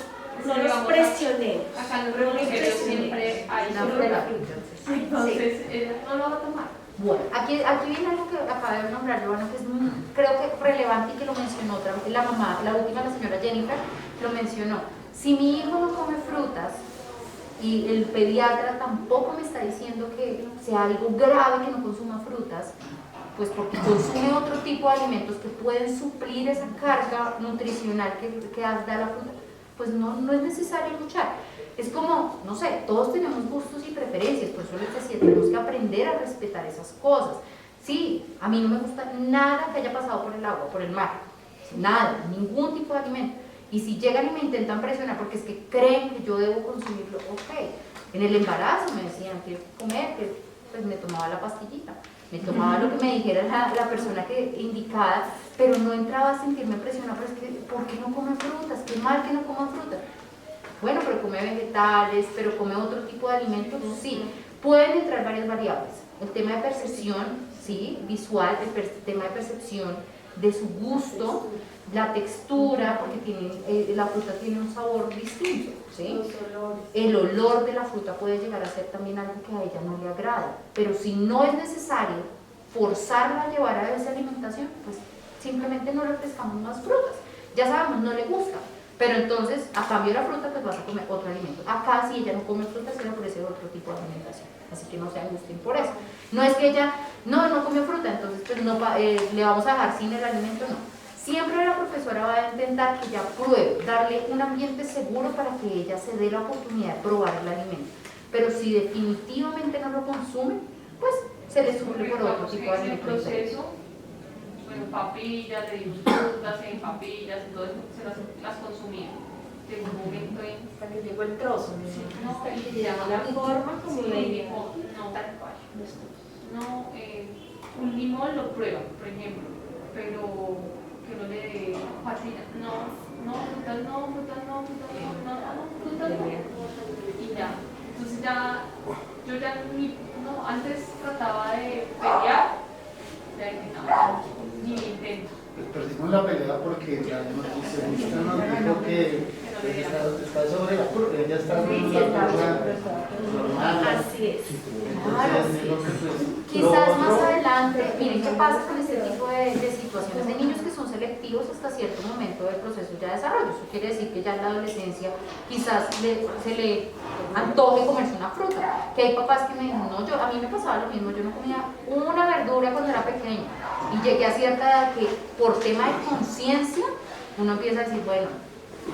presionemos. Acá en el refrigerio siempre hay solo la fruta. Entonces, ella no lo va a tomar. Bueno, aquí viene algo que acaba de nombrar Giovanna, que es muy, creo que relevante y que lo mencionó otra vez la mamá, la última, la señora Jennifer, lo mencionó. Si mi hijo no come frutas y el pediatra tampoco me está diciendo que sea algo grave que no consuma frutas, pues porque consume otro tipo de alimentos que pueden suplir esa carga nutricional que da la fruta, pues no es necesario luchar. Es como, no sé, todos tenemos gustos y preferencias, por eso les decía, tenemos que aprender a respetar esas cosas. Sí, a mí no me gusta nada que haya pasado por el agua, por el mar, nada, ningún tipo de alimento. Y si llegan y me intentan presionar porque es que creen que yo debo consumirlo, ok. En el embarazo me decían que comer, que pues me tomaba la pastillita, me tomaba lo que me dijera la persona indicada, pero no entraba a sentirme presionada, pero es que, ¿por qué no come frutas? Qué mal que no coma frutas. Bueno, pero come vegetales, pero come otro tipo de alimentos, sí. Pueden entrar varias variables. El tema de percepción, sí, visual, el tema de percepción de su gusto, la textura, porque la fruta tiene un sabor distinto, ¿sí? El olor de la fruta puede llegar a ser también algo que a ella no le agrada, pero si no es necesario forzarla a llevar a esa alimentación, pues simplemente no le ofrezcamos más frutas. Ya sabemos, no le gusta, pero entonces a cambio de la fruta pues vas a comer otro alimento. Acá si ella no come fruta se le ofrece otro tipo de alimentación, así que no se angustien por eso. No es que ella no comió fruta, entonces pues no, le vamos a dejar sin el alimento, no. Siempre la profesora va a intentar que ella pruebe, darle un ambiente seguro para que ella se dé la oportunidad de probar el alimento. Pero si definitivamente no lo consume, pues se le suple por otro tipo de alimento. En el proceso, bueno, papillas, le dimos frutas en papillas, y todo eso, se las consumía. Llegó un momento en... Hasta que llegó el trozo, no, y se llama la forma como sí, le limón, un limón lo prueba, por ejemplo, pero que no le dé fascina, frutas no, y ya. Entonces ya, yo ya antes trataba de pelear, ni me intento. Perdimos la pelea porque la nutricionista nos dijo que está sobre la curva, ella está en una curva normal. Así es. Quizás más adelante, miren qué pasa con este tipo de situaciones. Hay niños que son selectivos hasta cierto momento del proceso ya de desarrollo. Eso quiere decir que ya en la adolescencia quizás se le antoje comerse una fruta. Que hay papás que me dicen, no, a mí me pasaba lo mismo, yo no comía una verdura cuando era pequeña. Y llegué a cierta edad que por tema de conciencia uno empieza a decir, bueno,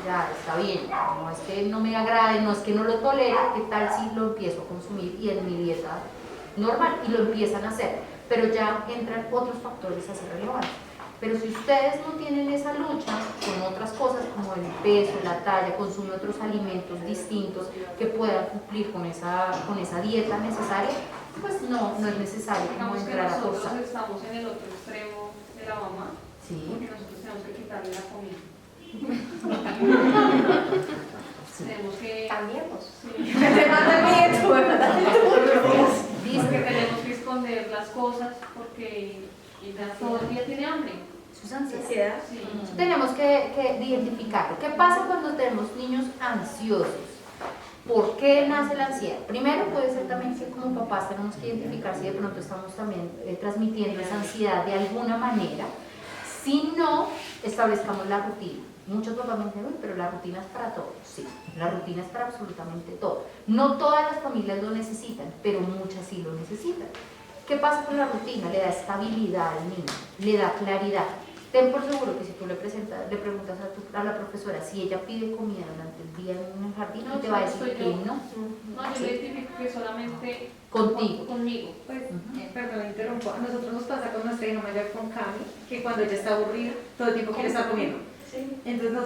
ya está bien, no es que no me agrade, no es que no lo tolere, ¿qué tal si lo empiezo a consumir y en mi dieta normal? Y lo empiezan a hacer, pero ya entran otros factores así relevantes. Pero si ustedes no tienen esa lucha con otras cosas como el peso, la talla, consume otros alimentos distintos que puedan cumplir con esa dieta necesaria, pues no es necesario como entrar a nosotros forzar. estamos en el otro extremo de la mamá, Sí. porque nosotros tenemos que quitarle la comida. Tenemos que... Cambiemos. Sí. Te manda el nieto, ¿verdad? las cosas porque ella todo el día tiene hambre. Eso es ansiedad. Ansiedad. Sí. Tenemos que identificarlo. ¿Qué pasa cuando tenemos niños ansiosos? ¿Por qué nace la ansiedad? Primero puede ser también que como papás tenemos que identificar si de pronto estamos también transmitiendo esa ansiedad de alguna manera. Si no, establezcamos la rutina. Muchos papás me dicen, uy, pero la rutina es para todo. Sí, la rutina es para absolutamente todo. No todas las familias lo necesitan, pero muchas sí lo necesitan. ¿Qué pasa con la rutina? Le da estabilidad al niño, le da claridad. Ten por seguro que si tú le preguntas a la profesora si ella pide comida durante el día en el jardín, No, te va a decir soy que yo. no. No, yo ¿Sí? le identifico que solamente Contigo. conmigo. Pues, perdón, interrumpo. A nosotros nos pasa con nuestra hija mayor, con Cami, que cuando ella está aburrida, todo el tiempo quiere estar comiendo. Sí. Entonces